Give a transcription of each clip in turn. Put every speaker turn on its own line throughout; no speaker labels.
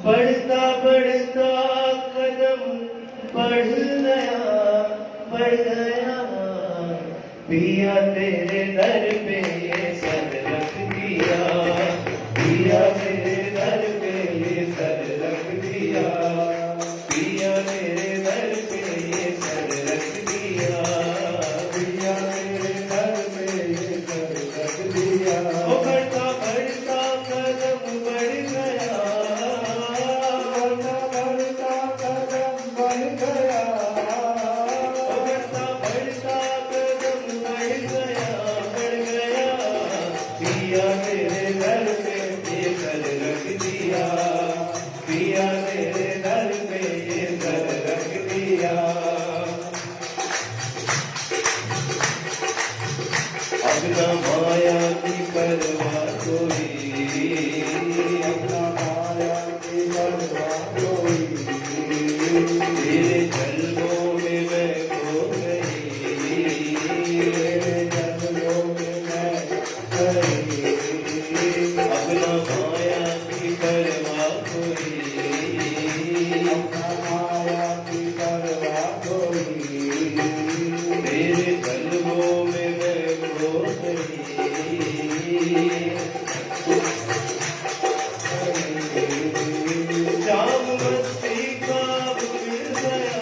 बढ़ता बढ़ता कदम बढ़ गया पिया तेरे दर पे ये सर रख दिया, पिया तेरे दर पे ये सर रख दिया, पिया तेरे दर पे ये सर रख दिया, पिया तेरे दर पे ये सर रख दिया। ओ बढ़ता बढ़ता कदम बढ़ गया, बढ़ता बढ़ता कदम बढ़ गया, बढ़ता बढ़ता कदम बढ़ गया, पिया तेरे दर पे ये सर रख दिया, पिया तेरे दर पे ये सर रख दिया। अपना माया की परवाह कोई, अपना माया की परवाह कोई, तेरे जन्मों में मैं खो गई, तेरे जन्मों में मैं गई। अपना माया की परवाह कोई, अपना माया की परवाह कोई, तेरे जन्मों में मैं खो गई। जाम मस्ती का मिल गया,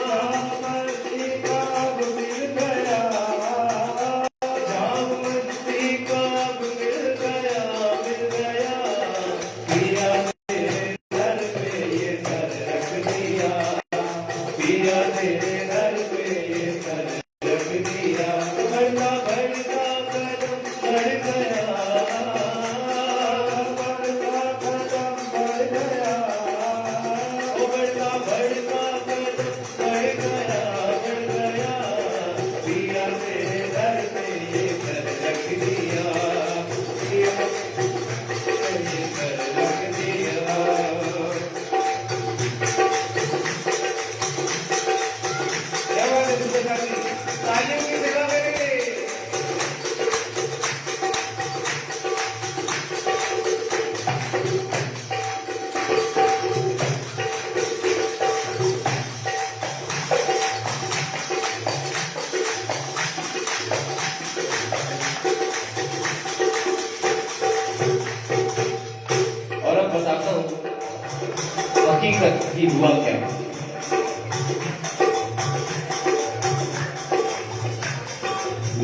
जाम मस्ती का मिल गया, जाम मस्ती का मिल गया, पिया तेरे दर पे ये सर रख दिया, पिया तेरे दर पे ये सर रख दिया। बढ़ता बढ़ता कदम बढ़ गया, बढ़ता कदम बढ़ गया, ओ बढ़ता बढ़ता कदम बढ़ गया, पिया तेरे दर पे ये सर रख दिया, पिया ये सर रख दिया। क्या बात है सुबह साथी, तालियों की जगह मेरे। और अब बताता हूँ हकीकत की हुआ क्या।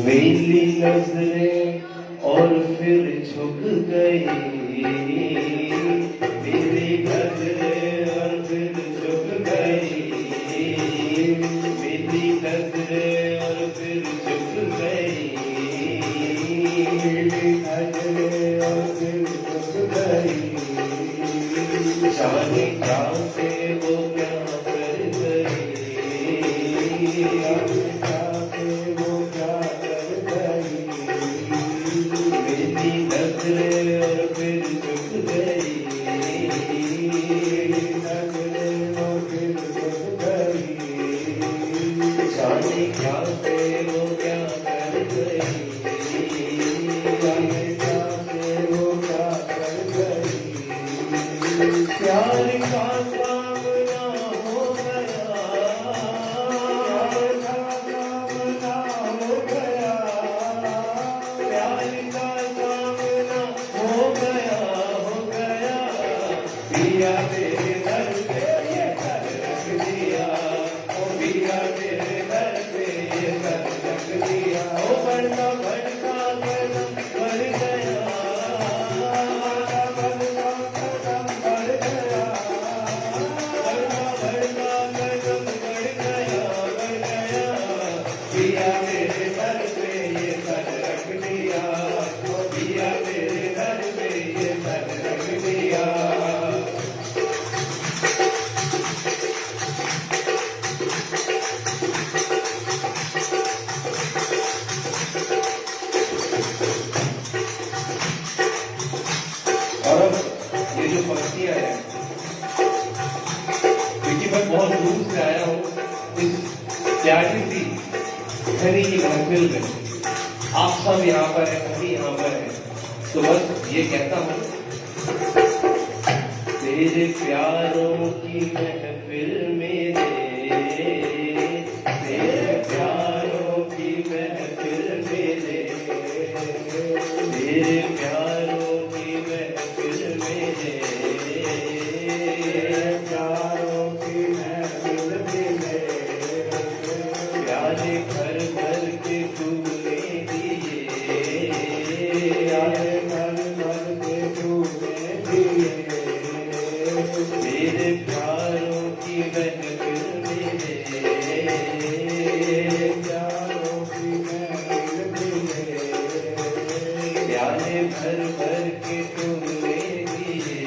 मेरी नजरें और फिर झुक गई, मेरी नजरें और फिर झुक गई, मेरी नजरें और फिर झुक गई, मेरी नजरें और फिर झुक गई। जाने क्या से वो क्या कर गई, जाने क्या से वो क्या कर गई, मेरी नजरें और फिर झुक गई, मेरी नजरें और फिर झुक गई। जाने क्या से वो क्या कर गई, जाने क्या से वो क्या कर गई। प्यार का सामना हो गया, प्यार का सामना हो गया, प्यार का सामना हो गया, पिया तेरे दर पे ये सर रख दिया, ओ पिया तेरे दर पे ये सर रख दिया। ओ बढ़ता बढ़ता कदम बढ़ गया, बढ़ता कदम बढ़ गया, बढ़ता बढ़ता कदम बढ़ गया, पिया तेरे दर पे ये सर रख दिया, ओ पिया तेरे दर पे ये सर रख दिया। और अब ये जो पंक्तियां है, क्योंकि मैं बहुत दूर से आया हूँ इस प्यारी सी घनी की महफिल में, आप सब यहाँ पर है, हम भी यहाँ पर है, तो बस ये कहता हूँ तेरे प्यारों की महफिल में दे, तेरे प्यारों की महफिल में दे, तेरे प्यारों की महफिल में दे, प्यारों की महफिल में दे, प्यारे भर भर के तूने दिए, प्यारे भर भर के तूने दिए, तेरे प्यारों की महफिल में दे, प्यारों की महफिल में दे, प्यारे भर भर के तूने दिए,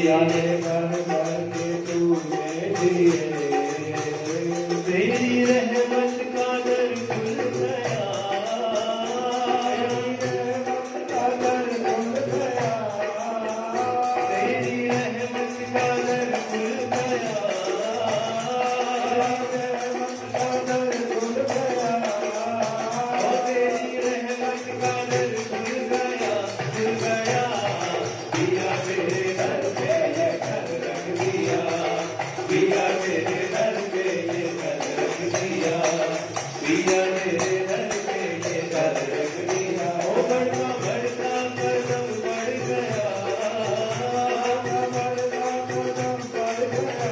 प्यारे भर भर के तूने दिए, तेरी रहमत का दर खुल गया, तेरी रहमत का दर खुल गया, तेरी रहमत का दर खुल गया, खुल गया, पिया तेरे दर पे ये घर रख दिया, पिया तेरे दर पे ये घर रख दिया, पिया तेरे दर पे ये घर रख दिया, ओ बढ़ता बढ़ता कदम बढ़ गया, बढ़ता कदम बढ़ गया,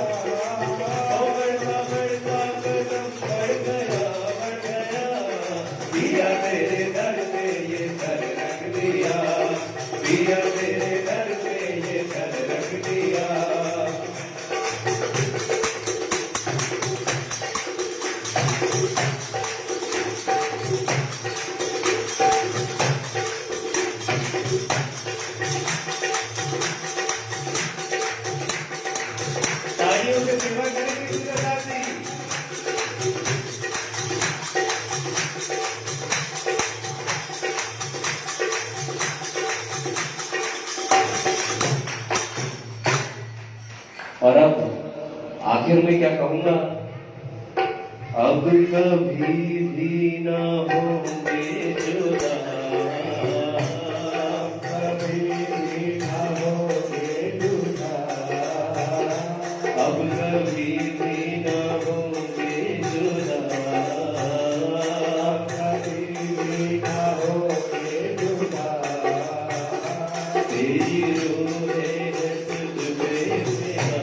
ओ बढ़ता बढ़ता कदम बढ़ गया, बढ़ गया, पिया तेरे दर पे ये घर रख दिया, पिया तेरे दर पे ये घर रख दिया। तालियों से सेवा करेंगे सुंदरता जी। और अब आखिर में क्या कहूंगा, अब कभी भी ना होंगे जुदा, कभी भी ना होंगे जुदा, अब कभी भी ना होंगे जुदा, कभी भी ना होंगे जुदा, तेरी रूह है तुझ पे फिदा,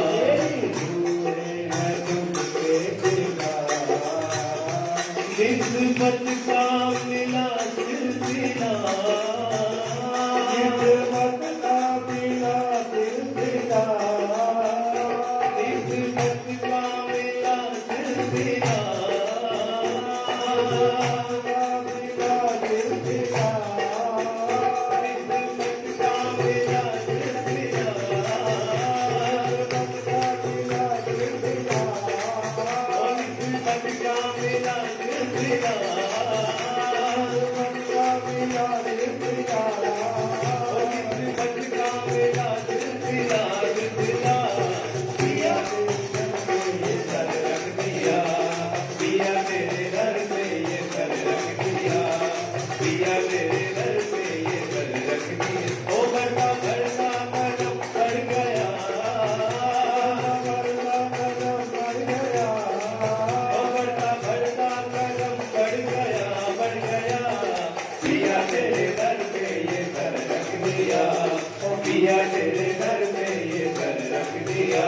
तेरी रूह है तुझ पे फिदा, किस्मत का मिला सिलसिला, किस्मत का मिला सिलसिला, किस्मत का मिला सिलसिला, मिला सिलसिला, किस्मत का मिला सिलसिला, किस्मत का मिला सिलसिला, किस्मत का मिला सिलसिला, किस्मत का मिला सिलसिला, किस्मत का मिला सिलसिला, सिलसिला, पिया तेरे दर पे ये घर रख दिया, पिया तेरे दर पे ये घर रख दिया, पिया तेरे दर पे ये घर रख दिया, ओ बढ़ता बढ़ता कदम बढ़ गया, बढ़ता कदम बढ़ गया, ओ बढ़ता बढ़ता कदम बढ़ गया, बढ़ गया, पिया तेरे दर पे ये घर रख दिया, ओ पिया तेरे दर पे ये घर रख दिया,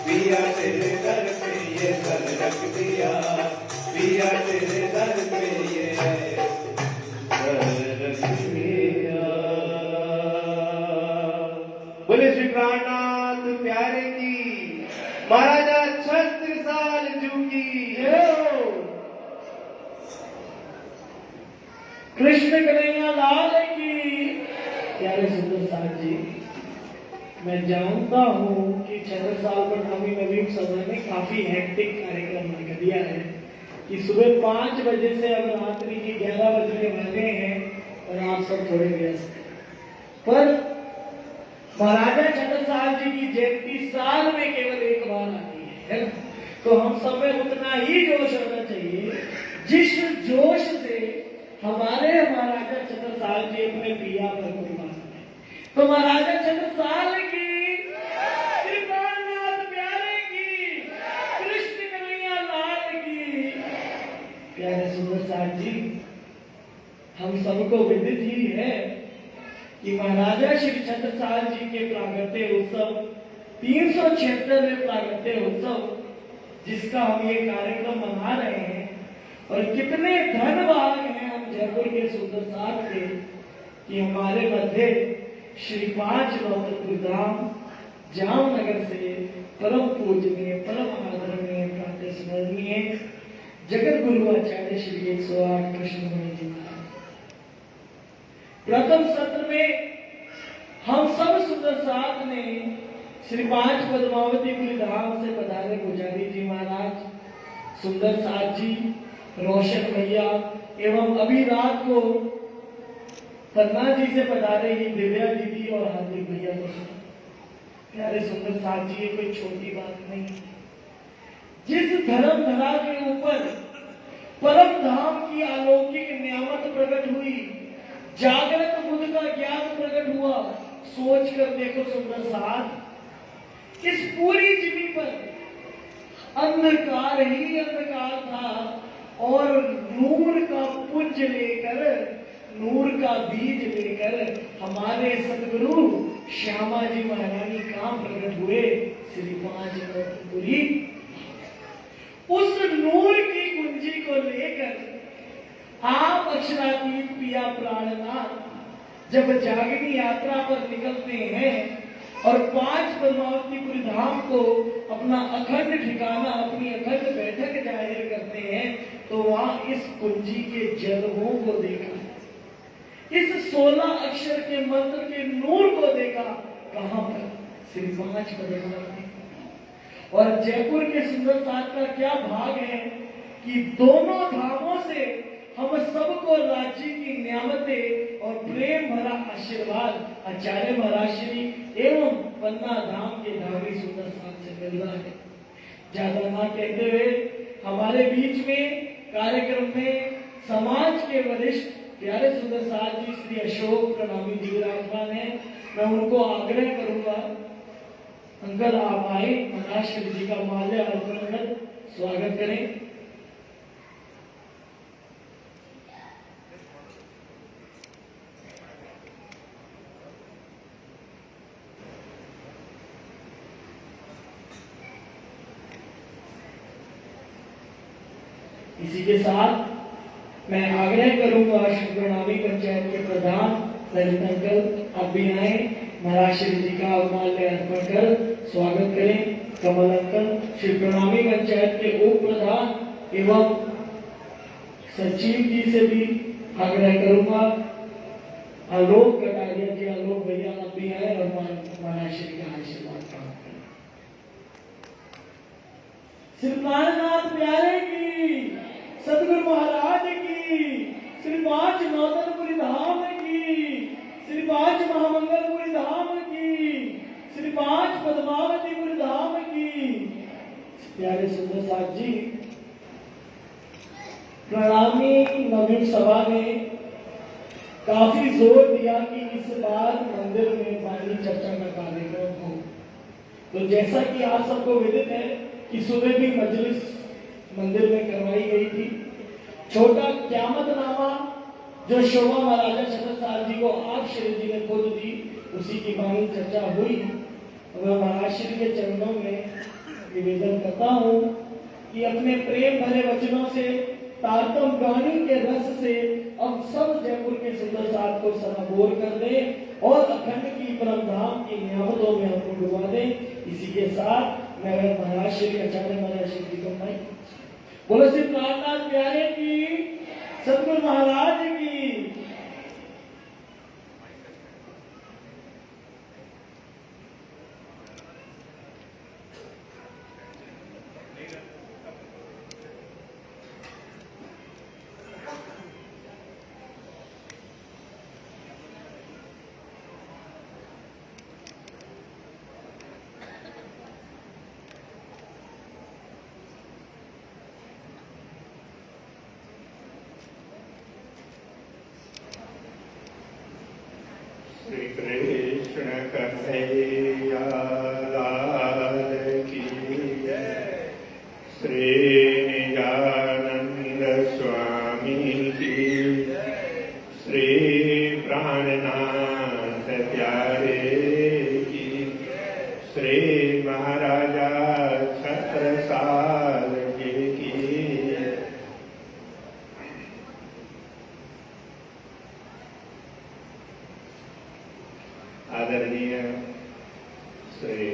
पिया तेरे दर पे ये घर रख दिया, पिया तेरे दर पे ये घर रख दिया। बोले श्री प्राणनाथ प्यारे की, महाराजा छत्रसाल जू की जय हो।
कृष्ण कन्हैया लाल की। प्यारे सुंदर साहब जी, मैं जानता हूँ कि छत्रसाल पटनामी नवीन सभा ने काफी हेक्टिक कार्यक्रम रख दिया है कि सुबह 5 बजे से अब रात्रि के 11 बजने वाले हैं और आप सब थोड़े व्यस्त हैं, पर महाराजा छत्रसाल जी की जयंती साल में केवल एक बार आती है ना? तो हम सब में उतना ही जोश होना चाहिए जिस जोश से हमारे महाराजा छत्रसाल जी अपने पिया पर कुर्बान हैं। तो महाराजा छत्रसाल की, श्री प्राणनाथ प्यारे की, कृष्ण कन्हैया लाल की। प्यारे सुंदर साथ जी, हम सबको विदित ही है कि महाराजा श्री छत्रसाल जी के प्रागट्य उत्सव 376वें प्रागट्य उत्सव, जिसका हम ये कार्यक्रम मना रहे हैं, और कितने धन्यवाद हैं हम जयपुर के सुंदर साथ के कि हमारे मध्य श्री पांच नौतनपुर धाम जामनगर से परम पूजनीय, परम आदरणीय, प्रातःस्मरणीय जगत गुरु आचार्य श्री 108 कृष्णमणि जी महाराज। प्रथम सत्र में हम सब सुंदर साथ ने श्री पांच पद्मावतीपुरी धाम से पधारे पुजारी जी महाराज, सुंदर साथ जी, रोशन भैया एवं अभी रात को पन्ना जी से पधारे ही दिव्या दीदी और हार्दिक भैया को सुना। प्यारे सुंदर साथ जी, ये कोई छोटी बात नहीं। जिस धर्म धरा के ऊपर परम धाम की अलौकिक नियामत प्रकट हुई, जागृत बुद्ध का ज्ञान प्रकट हुआ, सोच कर देखो सुंदर साथ, इस पूरी जिमी पर अंधकार ही अंधकार था, और नूर का पुंज लेकर, नूर का बीज लेकर हमारे सदगुरु श्यामा जी महारानी काम प्रकट हुए श्री पांच नौतनपुरी। उस नूर की कुंजी को लेकर आप अक्षरातीत पिया प्राणनाथ जब जागनी यात्रा पर निकलते हैं और पांच पद्मावतीपुरी धाम को अपना अखंड ठिकाना, अपनी अखंड बैठक जाहिर करते हैं, तो वहां इस कुंजी के जलवों को देखा, इस 16 अक्षर के मंत्र के नूर को देखा। कहां पर? श्री पांच पद्मावती। और जयपुर के सुंदर साथ का क्या भाग है कि दोनों धामों से हम सबको राज्य की नियामतें और प्रेम भरा आशीर्वाद आचार्य महाराज श्री एवं पन्ना धाम के धामी सुंदर साथ से मिल रहा है। ज्यादा ना कहते हुए हमारे बीच में कार्यक्रम में समाज के वरिष्ठ प्यारे सुंदर साथ जी श्री अशोक प्रणामी जी विराजमान है। मैं उनको आग्रह करूंगा, अंकल आप आए, महाराज श्री जी का माल्य अर्पण कर स्वागत करें। इसी के साथ मैं आग्रह करूंगा प्रणामी पंचायत के प्रधान ललित अंकल, आप भी आए, महाराज श्री जी का माल्य अर्पण कर स्वागत करें। कमल अंकल, श्री प्रणामी पंचायत के उप प्रधान एवं सचिव जी से भी आग्रह करूंगा। आलोक कटारिया जी, आलोक भैया आप भी आए और महाराज श्री का आशीर्वाद प्राप्त करें। श्री प्राणनाथ प्यारे की, सदगुरु महाराज की, श्री पांच नौतनपुरी धाम की, श्री पांच महामंगलपुरी धाम की, श्री पांच पद्मावतीपुरी धाम की। प्यारे सुंदर साथ जी, प्रणामी नवीन सभा ने काफी जोर दिया कि इस बार मंदिर में वाणी चर्चा का कार्यक्रम हो। तो जैसा कि आप सबको विदित है कि सुबह भी मजलिस मंदिर में करवाई गई थी। छोटा क्यामतनामा जो शोभा महाराजा छत्रसाल जी को आप श्री जी ने खुद दी, उसी की वाणी चर्चा हुई। मैं महाराज श्री के चरणों में निवेदन करता हूँ कि अपने प्रेम भरे वचनों से, तारतम गानी के रस से अब सब जयपुर के सुंदर साथ को सराबोर कर दे और अखंड की परम धाम की नियामतों में हमको डुबा दे। इसी के साथ मैं महाराज श्री आचार्य महाराज श्री जी को मैं बोलो श्री प्राणनाथ प्यारे की, सदगुरु महाराज की।
श्री गणेश कृष्ण कन्हैया लाल की श्री निजानंद स्वामी की श्री प्राणनाथ प्यारे की श्री महाराजा छत्रसाल जी की। आदरणीय श्री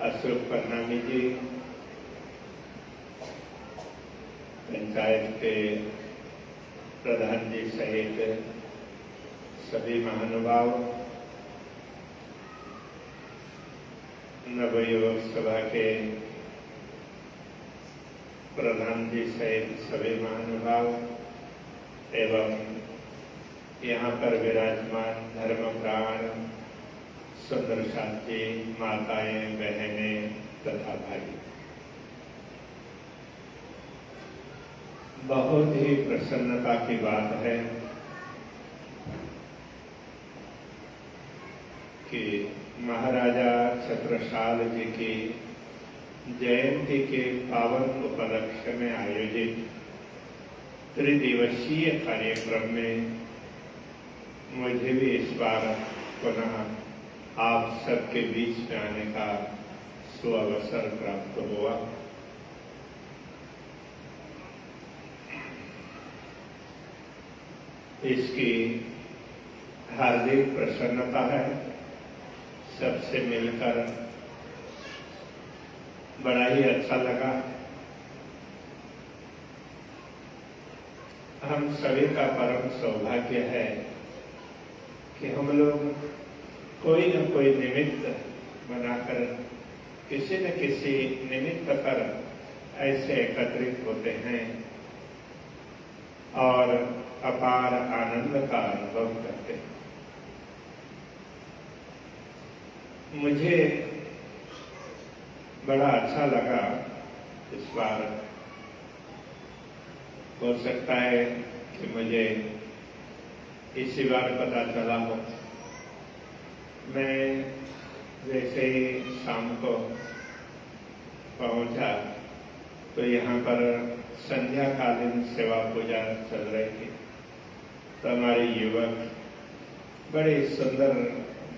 अशोक परनामी जी, पंचायत के प्रधान जी सहित सभी महानुभाव, नवयुवक सभा के प्रधान जी सहित सभी महानुभाव एवं यहाँ पर विराजमान धर्मप्राण सुंदर साथी, माताएं, बहनें तथा भाई, बहुत ही प्रसन्नता की बात है कि महाराजा छत्रसाल जी की जयंती के पावन उपलक्ष्य में आयोजित त्रिदिवसीय कार्यक्रम में मुझे भी इस बार पुनः आप सबके बीच में आने का सुअवसर प्राप्त हुआ। इसकी हार्दिक प्रसन्नता है। सबसे मिलकर बड़ा ही अच्छा लगा। हम सभी का परम सौभाग्य है कि हम लोग कोई न कोई निमित्त बनाकर किसी न किसी निमित्त पर ऐसे एकत्रित होते हैं और अपार आनंद का अनुभव करते हैं। मुझे बड़ा अच्छा लगा इस बार। हो सकता है कि मुझे इसी बार पता चला हो। मैं जैसे ही शाम को पहुंचा तो यहाँ पर संध्याकालीन सेवा पूजा चल रही थी। तो हमारे युवक बड़े सुंदर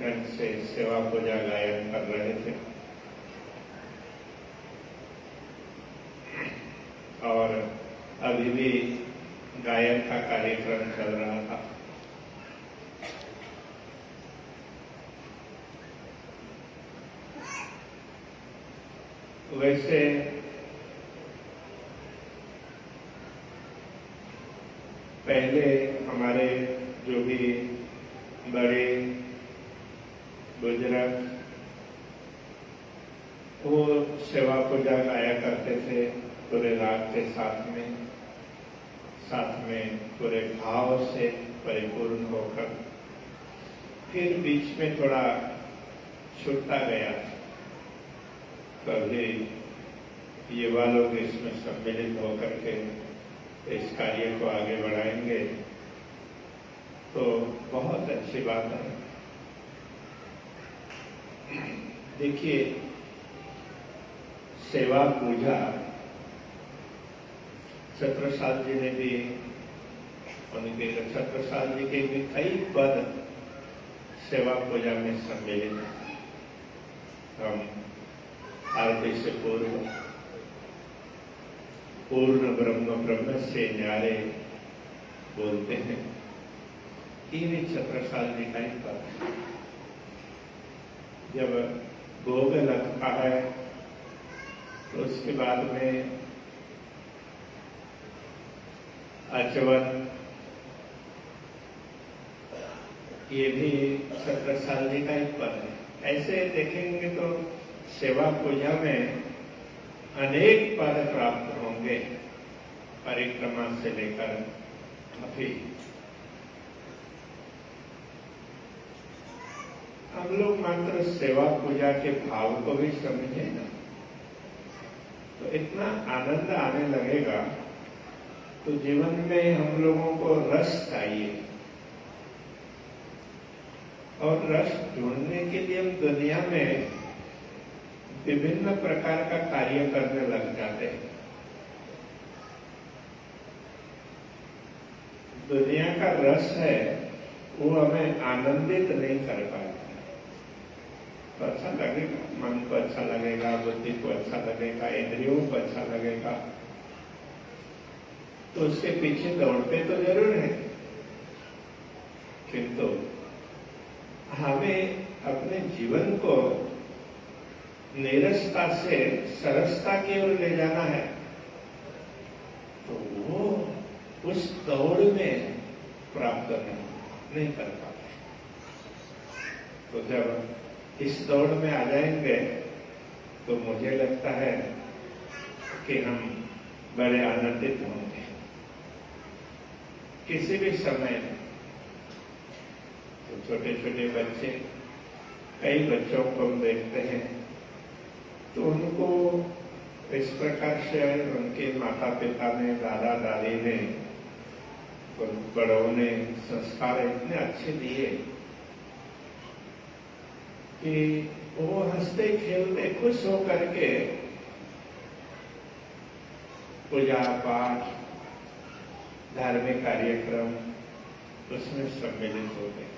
ढंग से सेवा पूजा गायन कर रहे थे और अभी भी गायन का कार्यक्रम चल रहा था। वैसे पहले हमारे जो भी बड़े बुजुर्ग वो सेवा पूजा गाया करते थे पूरे रात के साथ में पूरे भाव से परिपूर्ण होकर। फिर बीच में थोड़ा छूटता गया, तभी युवा लोग इसमें सम्मिलित होकर के इस कार्य को आगे बढ़ाएंगे तो बहुत अच्छी बात है। देखिए, सेवा पूजा छत्रसाल जी ने भी, उनके छत्रसाल जी के भी कई पद सेवा पूजा में सम्मिलित हैं। हम आरती से पूर्ण ब्रह्म से न्यारे बोलते हैं। ये भी छत्रसाल जी का ही पद है। जब भोग लगता है तो उसके बाद में आचमन, ये भी छत्रसाल जी का ही पद है। ऐसे देखेंगे तो सेवा पूजा में अनेक पद प्राप्त होंगे, परिक्रमा से लेकर अभी। हम लोग मात्र सेवा पूजा के भाव को भी समझे ना तो इतना आनंद आने लगेगा। तो जीवन में हम लोगों को रस चाहिए और रस ढूंढने के लिए हम दुनिया में विभिन्न प्रकार का कार्य करने लग जाते हैं। दुनिया का रस है वो हमें आनंदित नहीं कर पाता। तो अच्छा लगेगा, मन को अच्छा लगेगा, बुद्धि को अच्छा लगेगा, इंद्रियों को अच्छा लगेगा, तो उसके पीछे दौड़ते तो जरूर है, किंतु हमें अपने जीवन को नीरसता से सरसता की ओर ले जाना है। तो वो उस दौड़ में प्राप्त नहीं कर पाते। तो जब इस दौड़ में आ जाएंगे तो मुझे लगता है कि हम बड़े आनंदित होंगे। किसी भी समय तो छोटे छोटे बच्चे, कई बच्चों को हम देखते हैं तो उनको इस प्रकार से उनके माता पिता ने, दादा दादी ने, बड़ों ने संस्कार इतने अच्छे दिए कि वो हंसते खेलते खुश होकर के पूजा पाठ, धार्मिक कार्यक्रम उसमें सम्मिलित हो गए।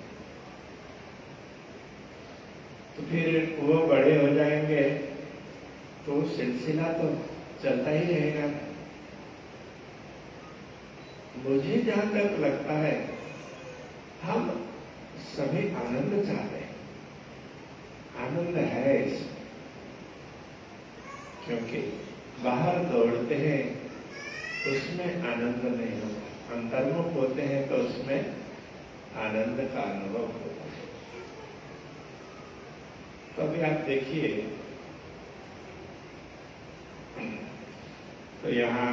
तो फिर वो बड़े हो जाएंगे तो सिलसिला तो चलता ही रहेगा। मुझे जहां तक लगता है हम सभी आनंद चाहते हैं, आनंद है इसमें, क्योंकि बाहर दौड़ते हैं उसमें आनंद नहीं होता, अंतर्मुख होते हैं तो उसमें आनंद का अनुभव होता है। तो अभी आप देखिए, तो यहाँ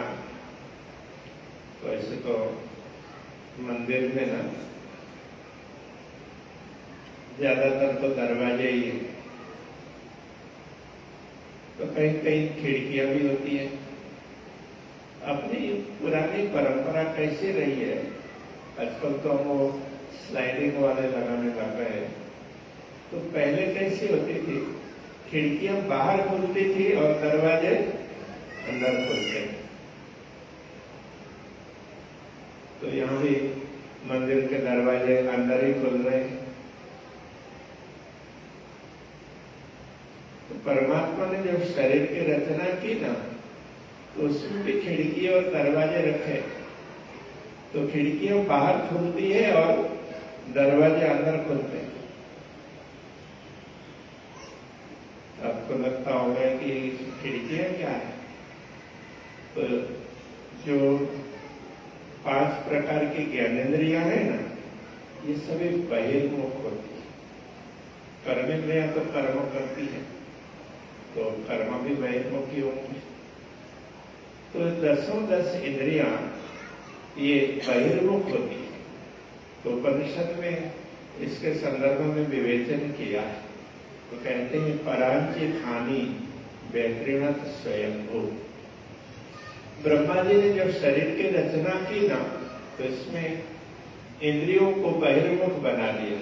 तो ऐसे तो मंदिर में ना ज्यादातर तो दरवाजे ही हैं, तो कहीं कहीं खिड़कियां भी होती हैं। अपनी पुरानी परंपरा कैसे रही है, आजकल तो हम वो स्लाइडिंग वाले लगाने लग गए हैं, तो पहले कैसी होती थी, खिड़कियां बाहर खुलती थी और दरवाजे अंदर खुलते थे। तो यहाँ भी मंदिर के दरवाजे अंदर ही खुल रहे हैं। तो परमात्मा ने जब शरीर की रचना की ना, तो उसमें भी खिड़की और दरवाजे रखे। तो खिड़कियां बाहर खुलती है और दरवाजे अंदर खुलते हैं। आपको लगता होगा कि खिड़कियां क्या है, तो जो 5 प्रकार की ज्ञानेंद्रियां हैं ना, ये सभी बहिर्मुख होती है। कर्मेंद्रियां तो कर्म करती है, तो कर्म भी बहिर्मुखी होंगी। तो 10 इंद्रियां ये बहिर्मुख होती है। तो उपनिषद में इसके संदर्भ में विवेचन किया है, तो कहते हैं परांचित हानि वैकृणत स्वयंभू। ब्रह्मा जी ने जब शरीर की रचना की ना, तो इसमें इंद्रियों को बहिर्मुख बना दिया,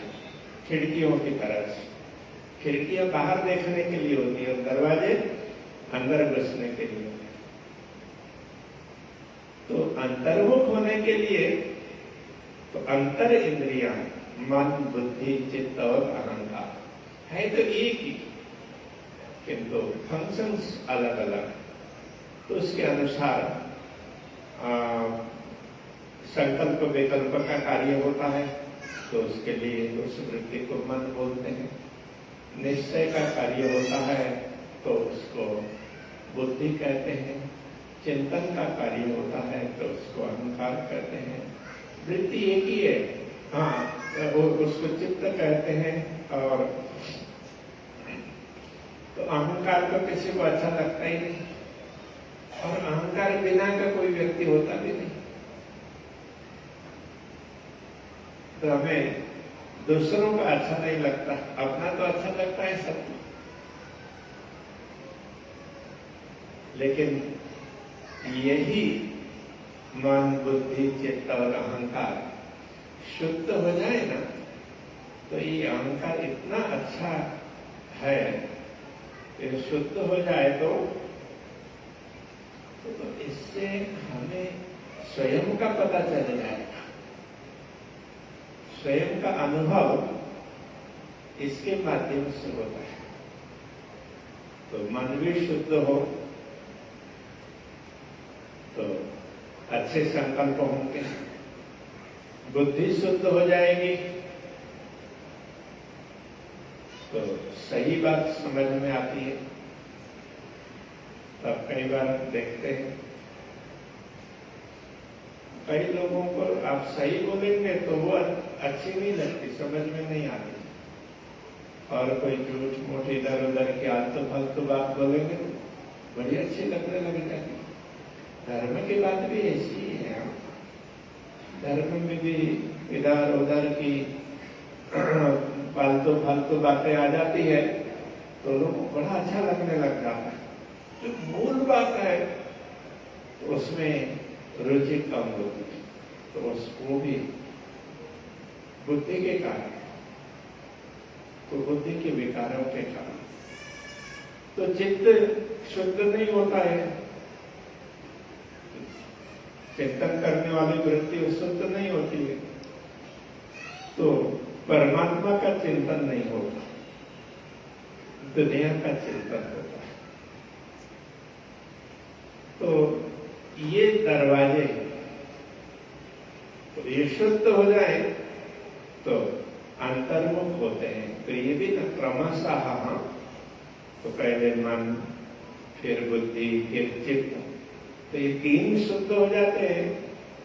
खिड़कियों की तरह से। खिड़कियां बाहर देखने के लिए होती है और दरवाजे अंदर घुसने के लिए होते हैं। तो अंतर्मुख होने के लिए तो अंतर इंद्रियां मन, बुद्धि, चित्त और अहंकार है तो एक ही, किंतु फंक्शंस अलग अलग। तो उसके अनुसार संकल्प विकल्प का कार्य होता है, तो उसके लिए उस वृत्ति को मन बोलते हैं। निश्चय का कार्य होता है तो उसको बुद्धि कहते हैं। चिंतन का कार्य होता है तो उसको अहंकार कहते हैं। वृत्ति एक ही है, हाँ, वो उसको चित्त कहते हैं। और तो अहंकार तो किसी को अच्छा लगता ही नहीं, और अहंकार बिना का कोई व्यक्ति होता भी नहीं। तो हमें दूसरों का अच्छा नहीं लगता, अपना तो अच्छा लगता है सबको। लेकिन यही मन, बुद्धि, चित्त और अहंकार शुद्ध हो जाए ना, तो ये अहंकार इतना अच्छा है कि शुद्ध हो जाए तो इससे हमें स्वयं का पता चल जाएगा, स्वयं का अनुभव इसके माध्यम से होता है। तो मन भी शुद्ध हो तो अच्छे संकल्प होंगे, बुद्धि शुद्ध हो जाएगी तो सही बात समझ में आती है। तब कई बार देखते हैं कई लोगों को आप सही बोलेंगे तो वो अच्छी नहीं लगती, समझ में नहीं आती, और कोई झूठ मूठ इधर उधर की आलतू फालतू बात बोलेंगे बड़ी अच्छी लगने लग जाती। धर्म की बात भी ऐसी ही है, धर्म में भी इधर उधर की फालतू फालतू बातें आ जाती है तो लोगों को बड़ा अच्छा लगने लग जाता है। जो मूल बात है उसमें रुचि कम होती है, तो उसको भी बुद्धि के कारण, तो बुद्धि के विकारों के कारण तो चित्त शुद्ध नहीं होता है, चिंतन करने वाली वृत्ति शुद्ध नहीं होती है, तो परमात्मा का चिंतन नहीं होता, दुनिया का चिंतन होता है। तो ये दरवाजे तो ये शुद्ध हो जाए तो अंतर्मुख होते हैं। तो ये भी न क्रमशः, तो पहले मन, फिर बुद्धि, फिर चित्त, तो ये तीन शुद्ध हो जाते हैं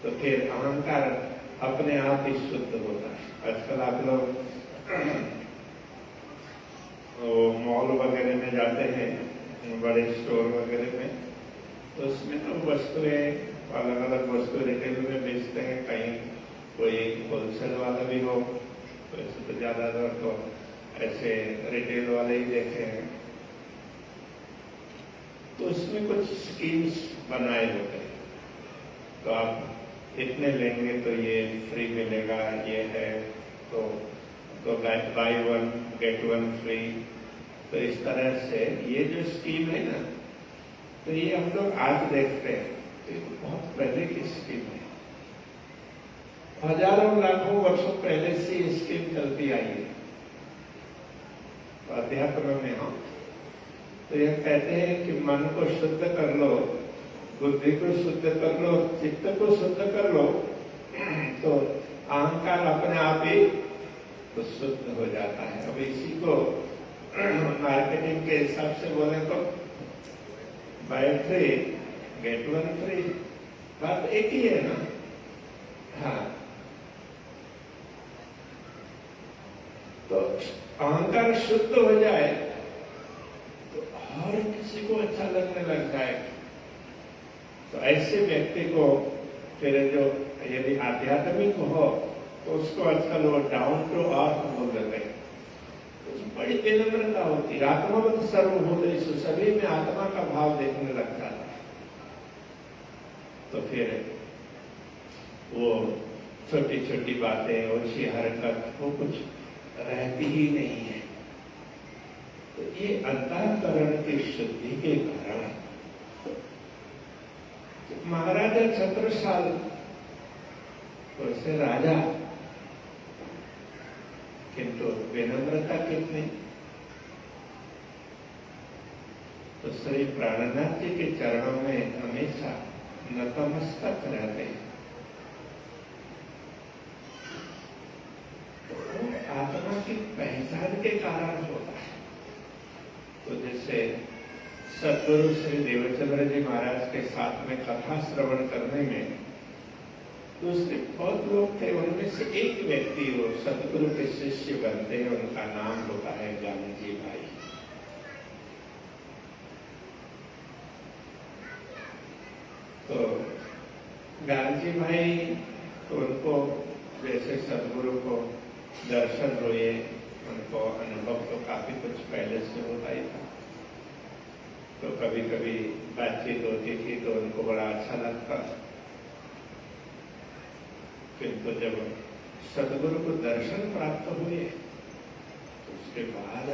तो फिर अहंकार अपने आप ही शुद्ध होता है। आजकल आप लोग मॉल वगैरह में जाते हैं, बड़े स्टोर वगैरह में, तो उसमें तो वस्तुएं अलग अलग वस्तु रिटेल में बेचते हैं, कहीं कोई होलसेल वाला भी हो, वैसे तो ज्यादातर तो ऐसे रिटेल वाले ही देखे हैं। तो उसमें कुछ स्कीम्स बनाए होते हैं, तो आप इतने लेंगे तो ये फ्री मिलेगा, ये है तो by one get one free. तो इस तरह से ये जो स्कीम है ना, तो ये हम लोग आज देखते हैं, तो ये बहुत पहले की स्कीम है, हजारों लाखों वर्षों पहले से ये स्कीम चलती आई है। तो अध्यात्म में हम तो यह कहते हैं कि मन को शुद्ध कर लो, बुद्धि को शुद्ध कर लो, चित्त को शुद्ध कर लो, तो अहंकार अपने आप ही तो शुद्ध हो जाता है। अब इसी को मार्केटिंग के हिसाब से बोले तो by free get one free, बात एक ही है ना। हाँ, तो अहंकार शुद्ध हो जाए तो हर किसी को अच्छा लगने लग जाए। तो ऐसे व्यक्ति को फिर जो यदि आध्यात्मिक हो तो उसको आजकल वो डाउन टू अर्थ बोल देते हैं, तो बड़ी विनम्रता होती है। आत्मवत सर्वभूतेषु, सभी में आत्मा का भाव देखने लग जाता है। तो फिर वो छोटी छोटी बातें, ओछी हरकत, वो कुछ रहती ही नहीं है। तो ये अंतःकरण की शुद्धि के कारण महाराजा छत्रसाल वैसे राजा, किंतु विनम्रता कितनी। तो श्री प्राणनाथ जी के चरणों में हमेशा नतमस्तक रहते हैं। तो आत्मा की पहचान के कारण होता है। तो जैसे सदगुरु श्री देवचंद्र जी महाराज के साथ में कथा श्रवण करने में दूसरे बहुत लोग थे, उनमें से एक व्यक्ति वो सदगुरु के शिष्य बनते हैं, उनका नाम होता है ज्ञानजी भाई। तो ज्ञानजी भाई तो उनको जैसे सदगुरु को दर्शन हुए, उनको अनुभव तो काफी कुछ पहले से होता ही था। तो कभी कभी बातचीत होती थी तो उनको बड़ा अच्छा लगता। किंतु जब सदगुरु को दर्शन प्राप्त हुए बाद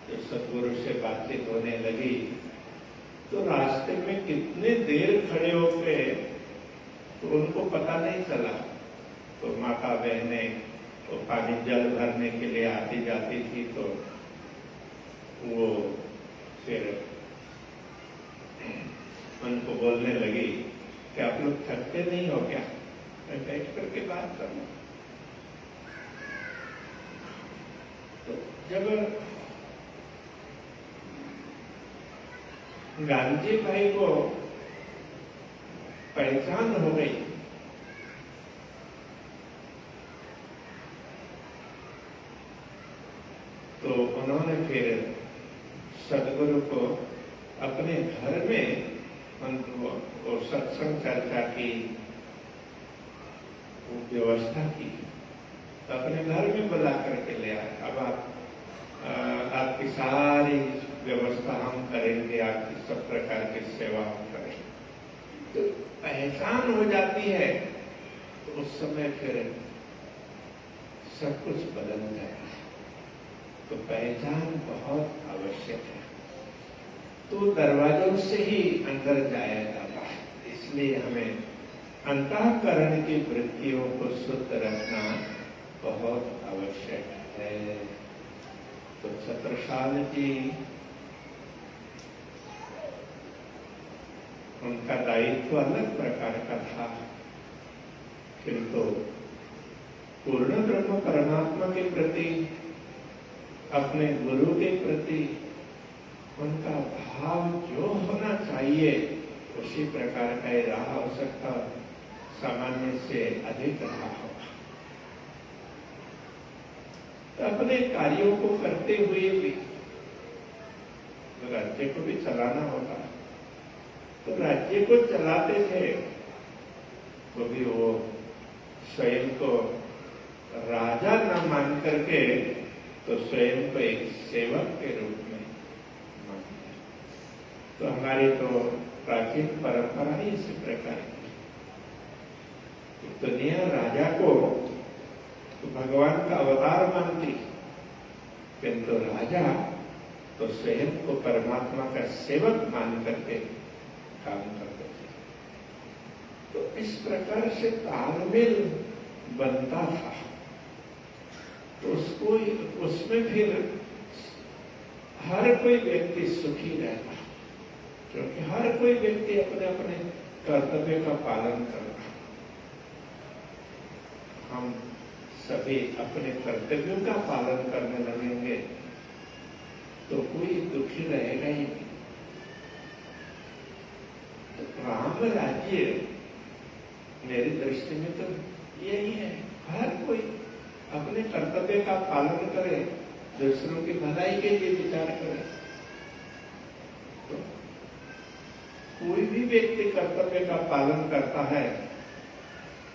जब सतगुरु से बातचीत होने लगी तो रास्ते में कितने देर खड़े हो गए तो उनको पता नहीं चला। तो माता बहनें तो पानी जल भरने के लिए आती जाती थी, तो वो फिर उनको बोलने लगी कि आप लोग थकते नहीं हो क्या, मैं बैठ करके बात करूं। तो जब गांधी भाई को पहचान हो गई तो उन्होंने फिर सदगुरु को अपने घर में उनको सत्संग चर्चा की व्यवस्था की, तो अपने घर में बुला करके ले आए। अब आपकी सारी व्यवस्था हम करेंगे, आपकी सब प्रकार की सेवा हम करेंगे। तो पहचान हो जाती है तो उस समय फिर सब कुछ बदल जाएगा। तो पहचान बहुत आवश्यक है। तो दरवाजों से ही अंदर जाया जाता है, इसलिए हमें अंतःकरण की वृत्तियों को शुद्ध रखना बहुत आवश्यक है। तो छत्रसाल जी, उनका दायित्व अलग प्रकार का था, किंतु पूर्ण ब्रह्म परमात्मा के प्रति, अपने गुरु के प्रति उनका भाव जो होना चाहिए उसी प्रकार का ही रहा, हो सकता सामान्य से अधिक रहा होगा। तो अपने कार्यों को करते हुए भी राज्य को भी चलाना होगा, तो राज्य को चलाते थे तो भी वो स्वयं को राजा न मान करके तो स्वयं को एक सेवक के रूप में मानते। तो हमारी तो प्राचीन परंपरा ही इसी प्रकार की। दुनिया राजा को तो भगवान का अवतार मानती, किंतु राजा तो स्वयं को परमात्मा का सेवक मान करके काम करते थे। तो इस प्रकार से तालमेल बनता था। तो उसमें फिर हर कोई व्यक्ति सुखी रहता, क्योंकि हर कोई व्यक्ति अपने अपने कर्तव्य का पालन करता। हम सभी अपने कर्तव्यों का पालन करने लगेंगे तो कोई दुखी रहेगा ही नहीं। तो राम राज्य मेरी दृष्टि में तो यही है, हर कोई अपने कर्तव्य का पालन करे, दूसरों की भलाई के लिए विचार करे। तो कोई भी व्यक्ति कर्तव्य का पालन करता है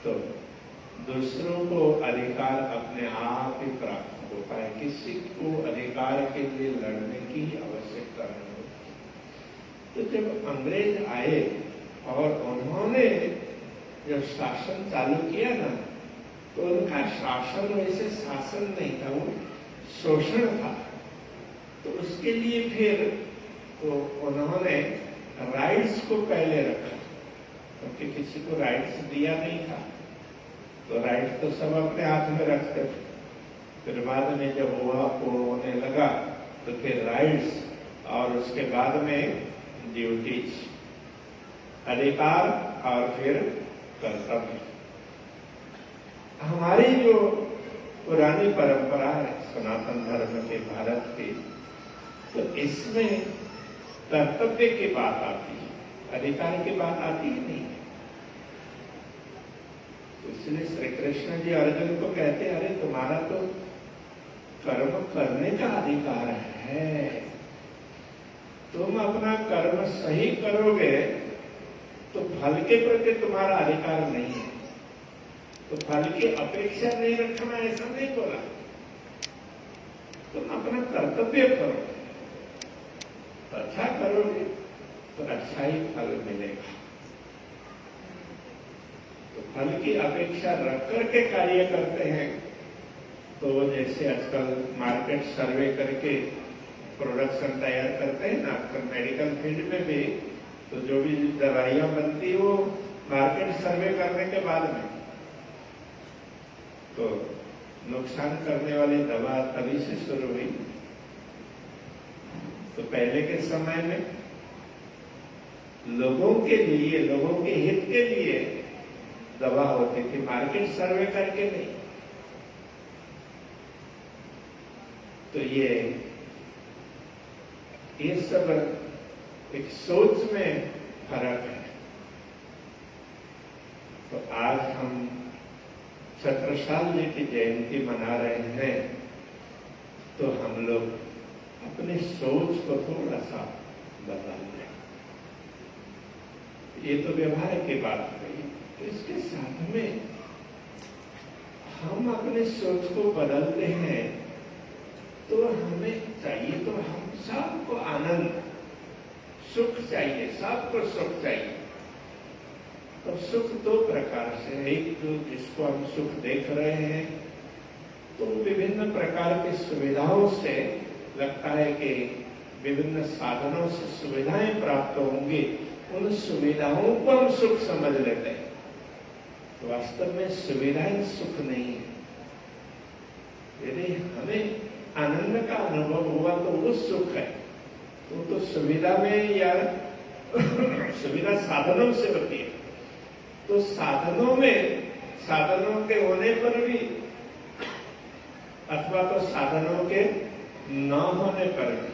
तो दूसरों को अधिकार अपने आप ही प्राप्त होता है। किसी को अधिकार के लिए लड़ने की आवश्यकता नहीं होती। तो जब अंग्रेज आए और उन्होंने जब शासन चालू किया ना, तो उनका शासन वैसे शासन नहीं था, वो शोषण था। तो उसके लिए फिर तो उन्होंने राइट्स को पहले रखा, क्योंकि किसी को राइट्स दिया नहीं था। तो राइट्स तो सब अपने हाथ में रखते थे। फिर बाद में जब हुआ होने लगा तो फिर राइट्स और उसके बाद में ड्यूटीज, अधिकार और फिर कर्तव्य। हमारी जो पुरानी परंपरा है सनातन धर्म के भारत की, तो इसमें कर्तव्य की बात आती है, अधिकार की बात आती ही नहीं। इसलिए श्री कृष्ण जी अर्जुन को कहते हैं, अरे तुम्हारा तो कर्म करने का अधिकार है, तुम अपना कर्म सही करोगे तो फल के प्रति तुम्हारा अधिकार नहीं है। तो फल की अपेक्षा नहीं रखना, ऐसा नहीं बोला। तुम अपना कर्तव्य करो, अच्छा करोगे तो अच्छा ही फल मिलेगा। तो फल की अपेक्षा रख करके कार्य करते हैं तो जैसे आजकल मार्केट सर्वे करके प्रोडक्शन तैयार करते हैं ना, आजकल मेडिकल फील्ड में भी, तो जो भी दवाइयां बनती है वो मार्केट सर्वे करने के बाद में, तो नुकसान करने वाली दवा तभी से शुरू हुई। तो पहले के समय में लोगों के लिए, लोगों के हित के लिए दवा होती थी, मार्केट सर्वे करके नहीं। तो ये सब एक सोच में फर्क है। तो आज हम छत्रसाल जी की जयंती मना रहे हैं, तो हम लोग अपनी सोच को थोड़ा सा बदल दें। ये तो व्यवहार की बात हुई, तो इसके साथ में हम अपने सोच को बदलते हैं, तो हमें चाहिए, तो हम सबको आनंद, सुख चाहिए, सबको सुख चाहिए। तो सुख दो प्रकार से है। एक तो जिसको हम सुख देख रहे हैं, तो विभिन्न प्रकार की सुविधाओं से लगता है कि विभिन्न साधनों से सुविधाएं प्राप्त होंगी, उन सुविधाओं को हम सुख समझ लेते हैं। तो वास्तव में सुविधाएं सुख नहीं है। यदि हमें आनंद का अनुभव हुआ तो वो सुख है। तो सुविधा में या सुविधा साधनों से होती है। तो साधनों में, साधनों के होने पर भी, अथवा तो साधनों के न होने पर भी,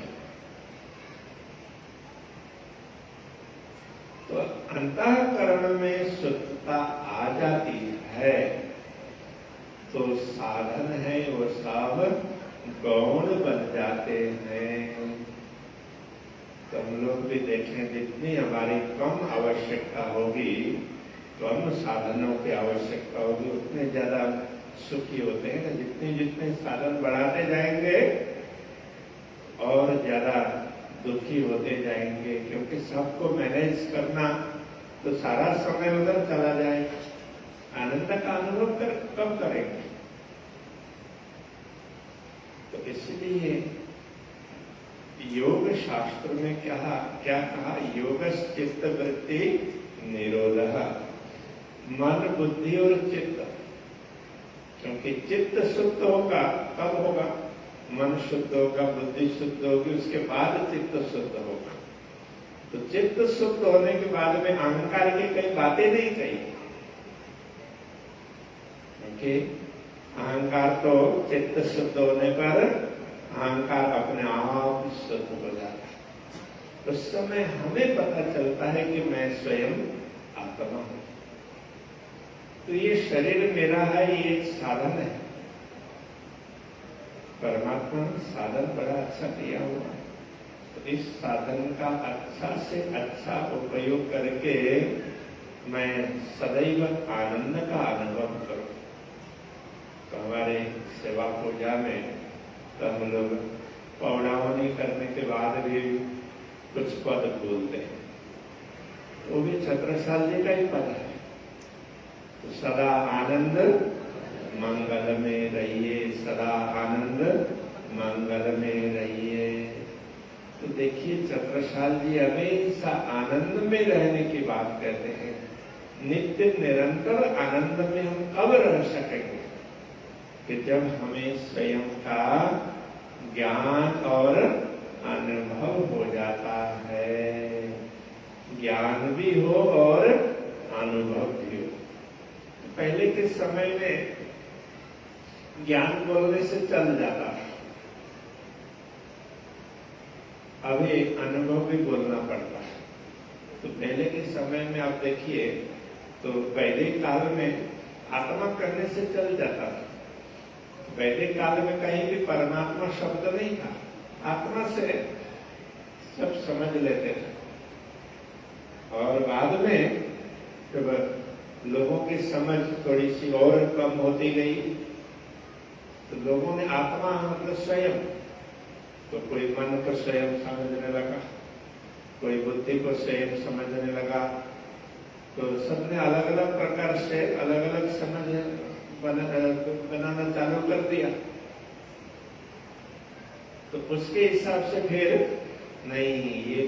तो अंतःकरण में शुद्धता आ जाती है, तो साधन है वो सब गौण बन जाते हैं। तो हम लोग भी देखें, जितनी हमारी कम आवश्यकता होगी, कम साधनों की आवश्यकता होगी, उतने ज्यादा सुखी होते हैं। जितने जितने साधन बढ़ाते जाएंगे और ज्यादा दुखी होते जाएंगे, क्योंकि सबको मैनेज करना, तो सारा समय उधर चला जाएगा। आनंद का अनुभव कब करेंगे? तो इसलिए योग शास्त्र में क्या कहा? योगस् चित्त वृत्ति निरोधः, मन बुद्धि और चित्त। क्योंकि चित्त शुद्ध होगा, कब होगा? मन शुद्ध होगा, बुद्धि शुद्ध होगी, उसके बाद चित्त शुद्ध होगा। तो चित्त शुद्ध होने के बाद में अहंकार की कई बातें नहीं कही, क्योंकि अहंकार तो चित्त शुद्ध होने पर अहंकार अपने आप शुद्ध हो जाता है। उस समय हमें पता चलता है कि मैं स्वयं आत्मा हूं। तो ये शरीर मेरा है, ये एक साधन है। परमात्मा ने साधन बड़ा अच्छा दिया हुआ है। तो इस साधन का अच्छा से अच्छा उपयोग करके मैं सदैव आनंद का अनुभव करूं। तो हमारे सेवा पूजा में तो हम लोग पौड़ावनी करने के बाद भी कुछ पद बोलते हैं, वो भी छत्रसाल जी का ही पद है। तो सदा आनंद मंगल में रहिए, सदा आनंद मंगल में रहिए। तो देखिए, छत्रसाल जी हमेशा आनंद में रहने की बात कहते हैं। नित्य निरंतर आनंद में हम कब रह सकेंगे? कि जब हमें स्वयं का ज्ञान और अनुभव हो जाता है, ज्ञान भी हो और अनुभव भी हो। पहले के समय में ज्ञान बोलने से चल जाता है, अभी अनुभव भी बोलना पड़ता है। तो पहले के समय में आप देखिए, तो वैदिक काल में आत्मा करने से चल जाता था। वैदिक काल में कहीं भी परमात्मा शब्द नहीं था, आत्मा से सब समझ लेते थे। और बाद में जब लोगों की समझ थोड़ी सी और कम होती गई, तो लोगों ने आत्मा मतलब स्वयं, तो कोई मन को स्वयं समझने लगा, कोई बुद्धि को स्वयं समझने लगा। तो सबने अलग अलग प्रकार से अलग अलग समझ बनाना चालू कर दिया। तो उसके हिसाब से फिर नहीं, ये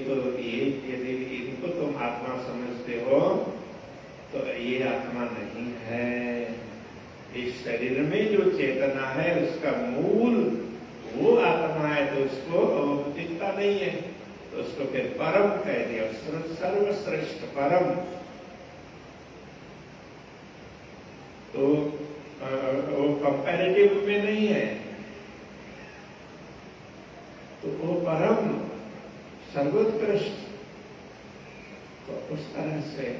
यदि इनको तुम आत्मा समझते हो तो ये आत्मा नहीं है। इस शरीर में जो चेतना है उसका मूल वो आत्मा है, तो उसको दिखता नहीं है, तो उसको फिर परम कह दिया, सर्वश्रेष्ठ परम। तो वो कंपैरेटिव में नहीं है, तो वो परम सर्वोत्कृष्ट। तो उस तरह से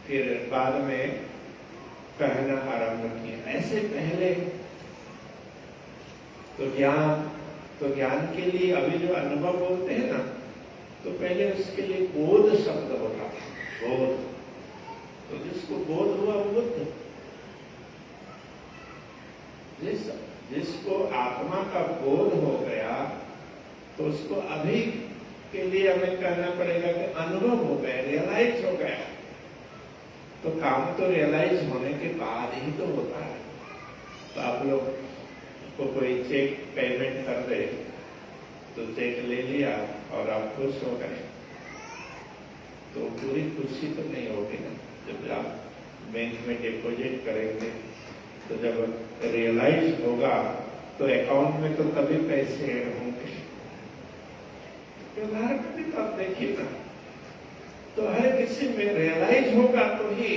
फिर बाद में कहना आरंभ किया। ऐसे पहले तो ज्ञान के लिए अभी जो अनुभव बोलते हैं ना, तो पहले उसके लिए बोध शब्द होता था, बोध। तो जिसको बोध हुआ वो बुद्ध, जिसको आत्मा का बोध हो गया, तो उसको अभी के लिए हमें कहना पड़ेगा कि अनुभव हो गया, रियलाइज हो गया। तो काम तो रियलाइज होने के बाद ही तो होता है। तो आप लोग को कोई चेक पेमेंट कर दे, तो चेक ले लिया और आप खुश हो गए, तो पूरी खुशी तो नहीं होगी ना। जब आप बैंक में डिपॉजिट करेंगे, तो जब रियलाइज होगा तो अकाउंट में तो तभी पैसे ऐड होंगे। व्यवहार में भी तो आप देखिए ना, तो हर किसी में रियलाइज होगा तो ही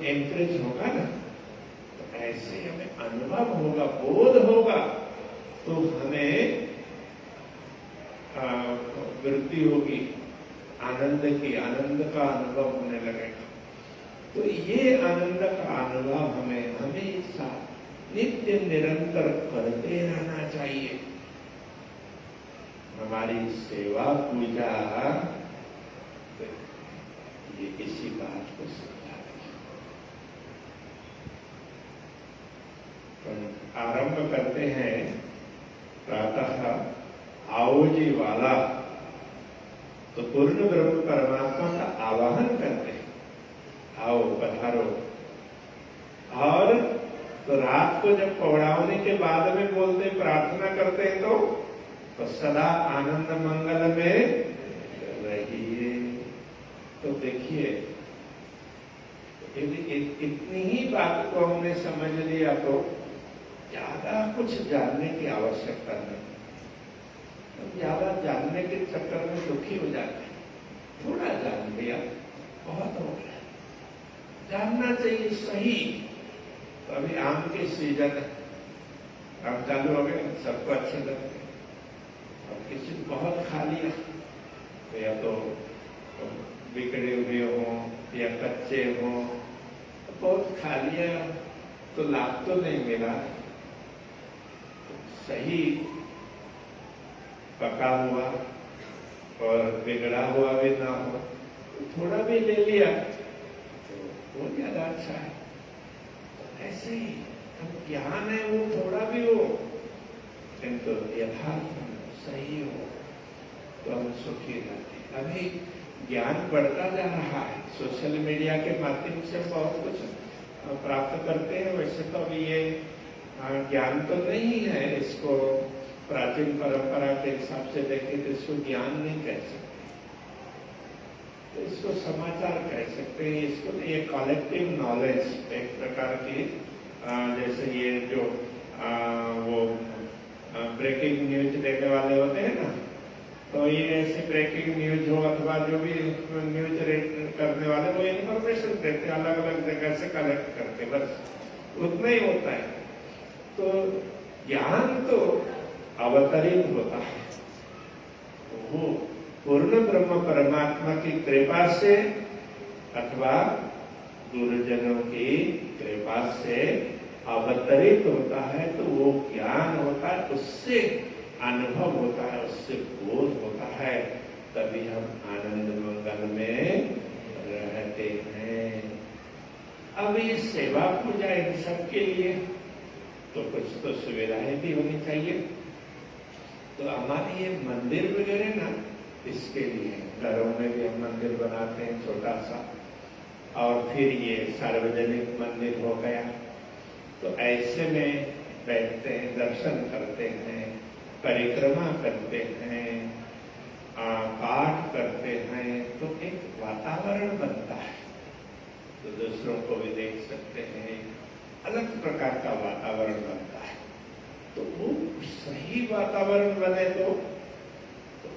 एंकरेज होगा ना। तो ऐसे हमें अनुभव होगा, बोध होगा, तो हमें वृद्धि होगी आनंद की, आनंद का अनुभव होने लगेगा। तो ये आनंद का अनुभव हमें हमेशा नित्य निरंतर करते रहना चाहिए। हमारी सेवा पूजा ये इसी बात को समझा रही। आरंभ करते हैं प्रातः आओ जी वाला, तो पूर्ण ब्रह्म परमात्मा का आवाहन करते हैं, आओ पधारो। और तो रात को जब पौड़ावने के बाद में बोलते प्रार्थना करते हैं, तो सदा आनंद मंगल में रहिए। तो देखिए, इतनी ही बात को हमने समझ लिया तो ज्यादा कुछ जानने की आवश्यकता नहीं। तो ज्यादा जानने के चक्कर में दुखी हो जाते हैं। थोड़ा जान लिया बहुत हो गया, जानना चाहिए सही। तो अभी आम के सीजन है, आम चालू हो गए, सबको अच्छे लगते हैं। अब किसी को बहुत खा लिया, तो या तो बिगड़े हुए हों या कच्चे हों, तो बहुत खा लिया तो लाभ तो नहीं मिला। सही पका हुआ और बिगड़ा हुआ भी ना हो, तो थोड़ा भी ले लिया तो वो ज्यादा अच्छा है। तो ऐसे ही हम ज्ञान है वो थोड़ा भी हो, किंतु यथार्थ सही हो, तो हम सुखी रहते हैं। अभी ज्ञान बढ़ता जा रहा है, सोशल मीडिया के माध्यम से बहुत कुछ प्राप्त करते हैं। वैसे तो अभी ये ज्ञान तो नहीं है, इसको प्राचीन परंपरा के हिसाब से देखें तो इसको ज्ञान नहीं कह सकते, तो इसको समाचार कह सकते हैं। इसको ये कलेक्टिव नॉलेज एक प्रकार की, जैसे ये जो वो ब्रेकिंग न्यूज देने वाले होते हैं ना, तो ये ऐसी ब्रेकिंग न्यूज हो अथवा जो भी न्यूज करने वाले, वो इन्फॉर्मेशन देते हैं अलग अलग जगह से कलेक्ट करके, बस उतना ही होता है। तो ज्ञान तो अवतरित होता है, वो पूर्ण ब्रह्म परमात्मा की कृपा से अथवा गुरुजनों की कृपा से अवतरित होता है। तो वो ज्ञान होता है, उससे अनुभव होता है, उससे बोध होता है, तभी हम आनंद मंगल में रहते हैं। अब ये सेवा पूजा इन सब के लिए तो कुछ तो सुविधाएं भी होनी चाहिए। तो हमारे ये मंदिर वगैरह ना, इसके लिए घरों में भी हम मंदिर बनाते हैं छोटा सा, और फिर ये सार्वजनिक मंदिर हो गया। तो ऐसे में बैठते हैं, दर्शन करते हैं, परिक्रमा करते हैं, पाठ करते हैं, तो एक वातावरण बनता है, तो दूसरों को भी देख सकते हैं, अलग प्रकार का वातावरण बनता है। तो वो सही वातावरण बने तो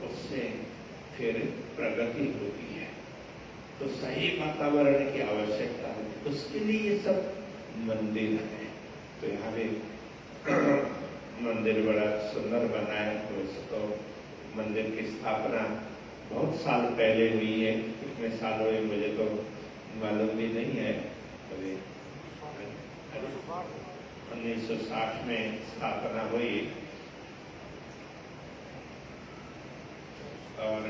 उससे फिर प्रगति होती है। तो सही वातावरण की आवश्यकता है, उसके लिए ये सब मंदिर है। तो यहाँ भी मंदिर बड़ा सुंदर बना है। तो इसको मंदिर की स्थापना बहुत साल पहले हुई है, कितने साल हुए मुझे तो मालूम भी नहीं है। अभी 1960 में स्थापना हुई और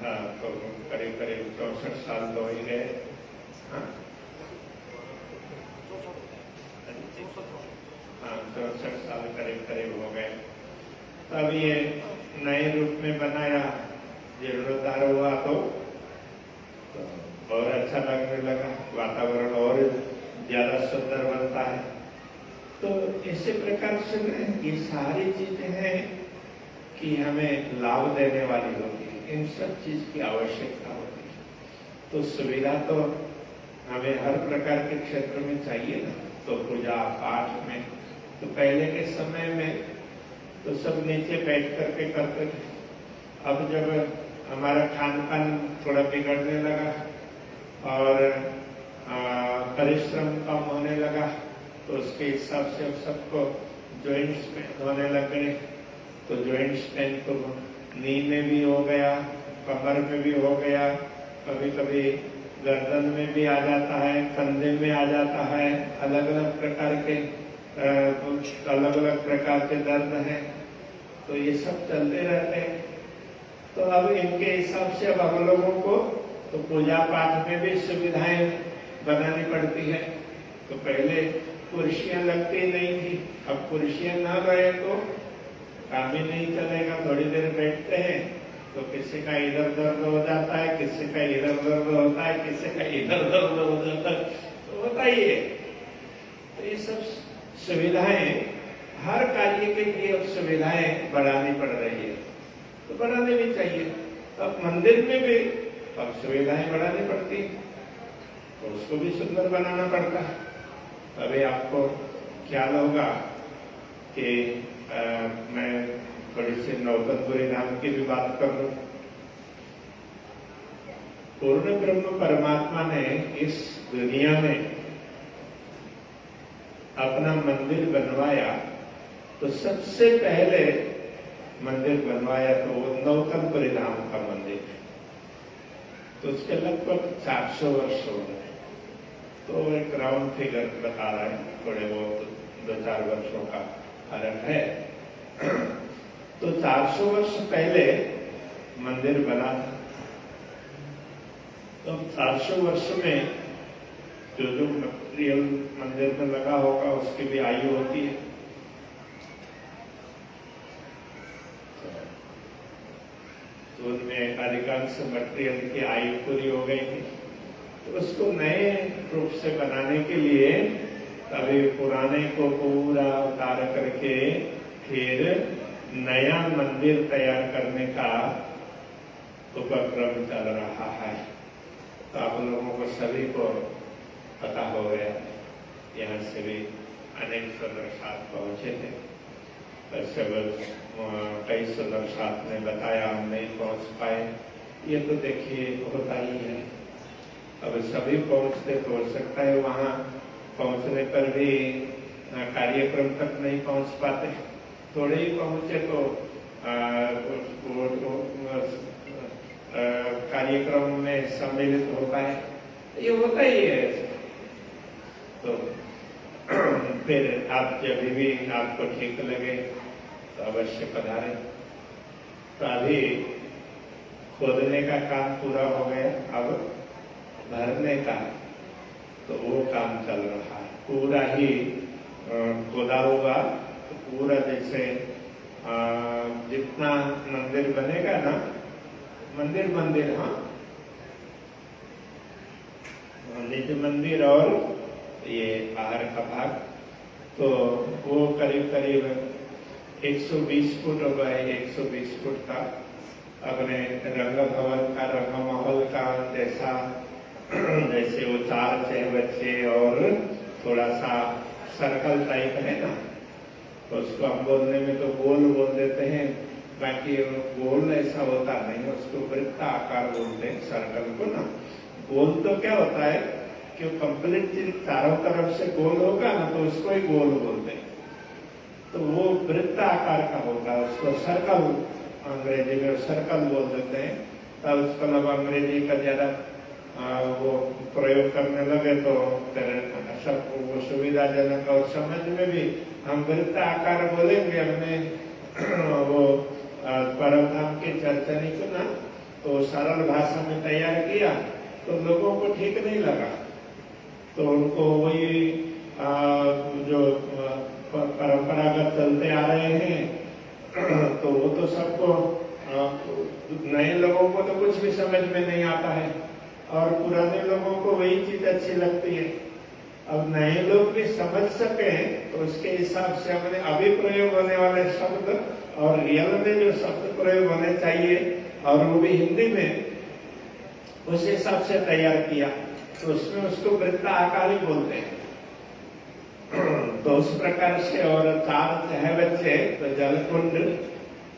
हाँ, तो करीब करीब 64 साल तो हो ही गए। हाँ, 64 साल करीब करीब हो गए। तब ये नए रूप में बनाया, जीर्णोद्धार हुआ तो और अच्छा लगने लगा, वातावरण और ज्यादा सुंदर बनता है। तो इसी प्रकार से ये सारी चीजें हैं कि हमें लाभ देने वाली होती है, इन सब चीज की आवश्यकता होती है। तो सुविधा तो हमें हर प्रकार के क्षेत्र में चाहिए ना। तो पूजा पाठ में तो पहले के समय में तो सब नीचे बैठ करके करते थे। अब जब हमारा खान पान थोड़ा बिगड़ने लगा और परिश्रम कम होने लगा, तो उसके हिसाब से अब सबको जॉइंट्स पेन होने लगे। तो जॉइंट्स पेन तो नी में भी हो गया, कमर में भी हो गया, कभी कभी गर्दन में भी आ जाता है, कंधे में आ जाता है। अलग अलग प्रकार के अलग अलग प्रकार के दर्द हैं। तो ये सब चलते रहते हैं। तो अब इनके हिसाब से अब हम लोगों को तो पूजा पाठ में भी सुविधाएं बनानी पड़ती है। तो पहले कुर्सियां लगती नहीं थी, अब कुर्सियां ना रहे तो काम ही नहीं चलेगा। थोड़ी देर बैठते हैं तो किसी का इधर दर्द हो जाता है, किसी का इधर दर्द होता है, किसी का इधर दर्द हो जाता है, तो होता ही है। तो ये सब सुविधाएं हर कार्य के लिए अब सुविधाएं बढ़ानी पड़ रही है, तो बढ़ानी भी चाहिए। अब मंदिर में भी अब सुविधाएं बढ़ानी पड़ती है, तो उसको भी सुंदर बनाना पड़ता है। अभी आपको ख्याल होगा कि मैं थोड़ी सी नौतनपुरी धाम की भी बात कर लूं। पूर्ण ब्रह्म परमात्मा ने इस दुनिया में अपना मंदिर बनवाया, तो सबसे पहले मंदिर बनवाया तो वो नौतनपुरी धाम का मंदिर है। तो उसके लगभग 400 वर्ष हो गए। तो एक राउंड फिगर बता रहा है, थोड़े बहुत 2-4 वर्षों का फर्क है। तो 400 वर्ष पहले मंदिर बना था। तो 400 वर्ष में जो जो मटेरियल मंदिर में लगा होगा उसकी भी आयु होती है। तो उनमें अधिकांश मटेरियल की आयु पूरी हो गई थी। तो उसको नए रूप से बनाने के लिए अभी पुराने को पूरा उतार करके फिर नया मंदिर तैयार करने का उपक्रम चल रहा है। तो आप लोगों को सभी को पता हो गया, यहाँ से भी अनेक सदस्य पहुंचे थे। कई सदस्य ने बताया हम नहीं पहुंच पाए। ये तो देखिए होता ही है। अब सभी पहुंचते तो हो सकता है वहां पहुंचने पर भी कार्यक्रम तक नहीं पहुंच पाते। थोड़े ही पहुंचे तो कार्यक्रम में सम्मिलित हो पाए। ये होता ही है। तो फिर आप जब भी आपको ठीक लगे तो अवश्य पधारें। तो अभी खोदने का काम पूरा हो गया, अब भरने का तो वो काम चल रहा है। पूरा ही खोदा होगा तो पूरा जैसे जितना मंदिर बनेगा ना, मंदिर हाँ, निज मंदिर और ये बाहर का भाग, तो वो करीब करीब 120 फुट हो गए, 120 फुट का अपने रंग भवन का, रंग महल का जैसा, जैसे वो 4-6 बच्चे और थोड़ा सा सर्कल टाइप है ना, तो उसको हम बोलने में तो गोल बोल देते हैं, बाकी गोल ऐसा होता नहीं, उसको वृत्त आकार बोलते हैं सर्कल को ना। गोल तो क्या होता है कि कंप्लीट चीज चारों तरफ से गोल होगा ना, तो उसको ही गोल बोलते हैं। तो वो वृत्त आकार का होता है, उसको सर्कल, अंग्रेजी में सर्कल बोल देते हैं। तब उसको मतलब अंग्रेजी का ज्यादा वो प्रयोग करने लगे तो सब वो सुविधाजनक, और समझ में भी हम वृत्त आकार बोलेंगे। हमने वो परमधाम की चर्चा नहीं सुना, तो सरल भाषा में तैयार किया, तो लोगों को ठीक नहीं लगा, तो उनको वही जो परंपरागत चलते आ रहे हैं, तो वो तो सबको, नए लोगों को तो कुछ भी समझ में नहीं आता है, और पुराने लोगों को वही चीज अच्छी लगती है। अब नए लोग भी समझ सके तो उसके हिसाब से हमने अभी प्रयोग होने वाले शब्द और रियल में जो शब्द प्रयोग होने चाहिए, और वो भी हिंदी में, उस हिसाब से तैयार किया। तो उसमें उसको वृत्त आकार ही बोलते हैं। तो उस प्रकार से, और 4 बच्चे तो जलकुंड,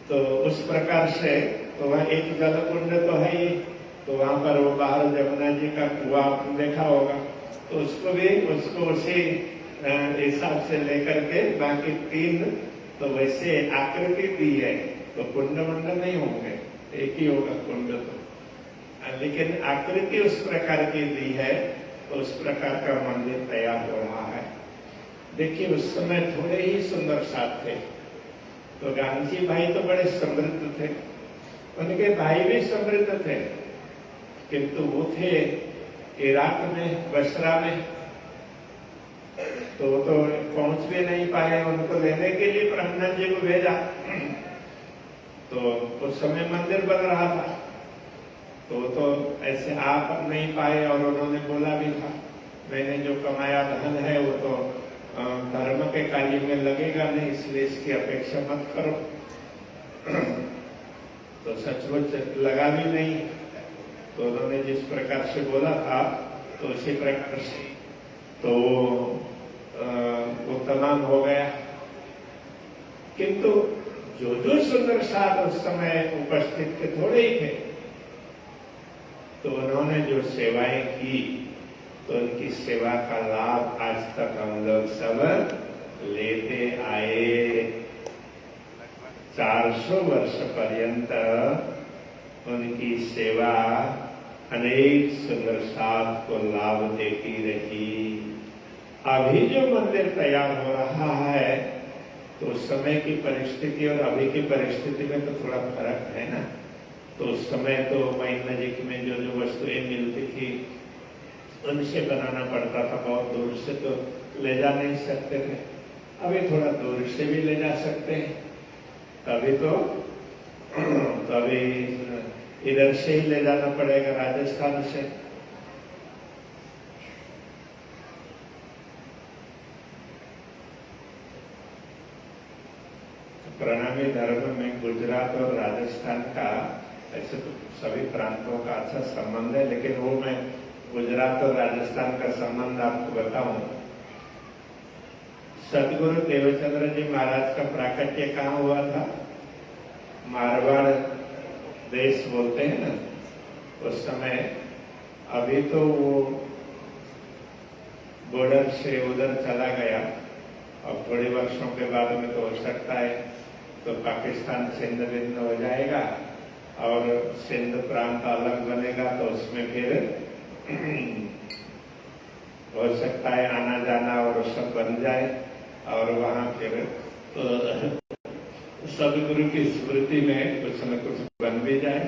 तो उस प्रकार से, तो वह एक जलकुंड तो है ही, तो वहां पर वो बाहर जमुना जी का कुआं आपने देखा होगा, तो उसको भी उसको उसी हिसाब से लेकर के बाकी 3 तो वैसे आकृति दी है, तो कुंड मंड नहीं होंगे, एक ही होगा कुंड, तो लेकिन आकृति उस प्रकार की दी है, तो उस प्रकार का मंदिर तैयार हो रहा है। देखिए उस समय थोड़े ही सुंदर साथ थे, तो गांधी भाई तो बड़े समृद्ध थे, उनके भाई भी समृद्ध थे, किंतु वो थे इराक में, बसरा में, तो पहुंच भी नहीं पाए। उनको लेने के लिए ब्रह्मन जी को भेजा, तो उस समय मंदिर बन रहा था, तो ऐसे आ नहीं पाए, और उन्होंने बोला भी था, मैंने जो कमाया धन है वो तो धर्म के कार्य में लगेगा नहीं, इसलिए इसकी अपेक्षा मत करो। तो सचमुच लगा भी नहीं, तो उन्होंने जिस प्रकार से बोला था, तो उसी प्रकार से तो वो तमाम हो गया। किंतु जो सुंदर साथ उस समय उपस्थित थे थोड़े ही थे, तो उन्होंने जो सेवाएं की, तो उनकी सेवा का लाभ आज तक हम लोग सब लेते आए। 400 वर्ष पर्यंत उनकी सेवा अनेक सुंदर साथ को लाभ देती रही। अभी जो मंदिर तैयार हो रहा है, तो उस समय की परिस्थिति और अभी की परिस्थिति में तो थोड़ा फर्क है ना। तो उस समय तो वही नजीक में जो जो वस्तुएं मिलती थी, उनसे बनाना पड़ता था, बहुत दूर से तो ले जा नहीं सकते थे। अभी थोड़ा दूर से भी ले जा सकते हैं, तभी तो अभी इधर से ही ले जाना पड़ेगा, राजस्थान से। प्रणामी धर्म में गुजरात और राजस्थान का, ऐसे तो सभी प्रांतों का अच्छा संबंध है, लेकिन वो मैं गुजरात और राजस्थान का संबंध आपको बताऊं। सदगुरु देवचंद्र जी महाराज का प्राकट्य कहाँ हुआ था? मारवाड़ देश बोलते हैं ना, उस समय। अभी तो वो बॉर्डर से उधर चला गया, अब थोड़े वर्षों के बाद में तो हो सकता है तो पाकिस्तान सिंध भिन्न हो जाएगा, और सिंध प्रांत अलग बनेगा, तो उसमें फिर हो सकता है आना जाना और सब बन जाए, और वहां फिर सदगुरु की स्मृति में कुछ न कुछ बन भी जाए।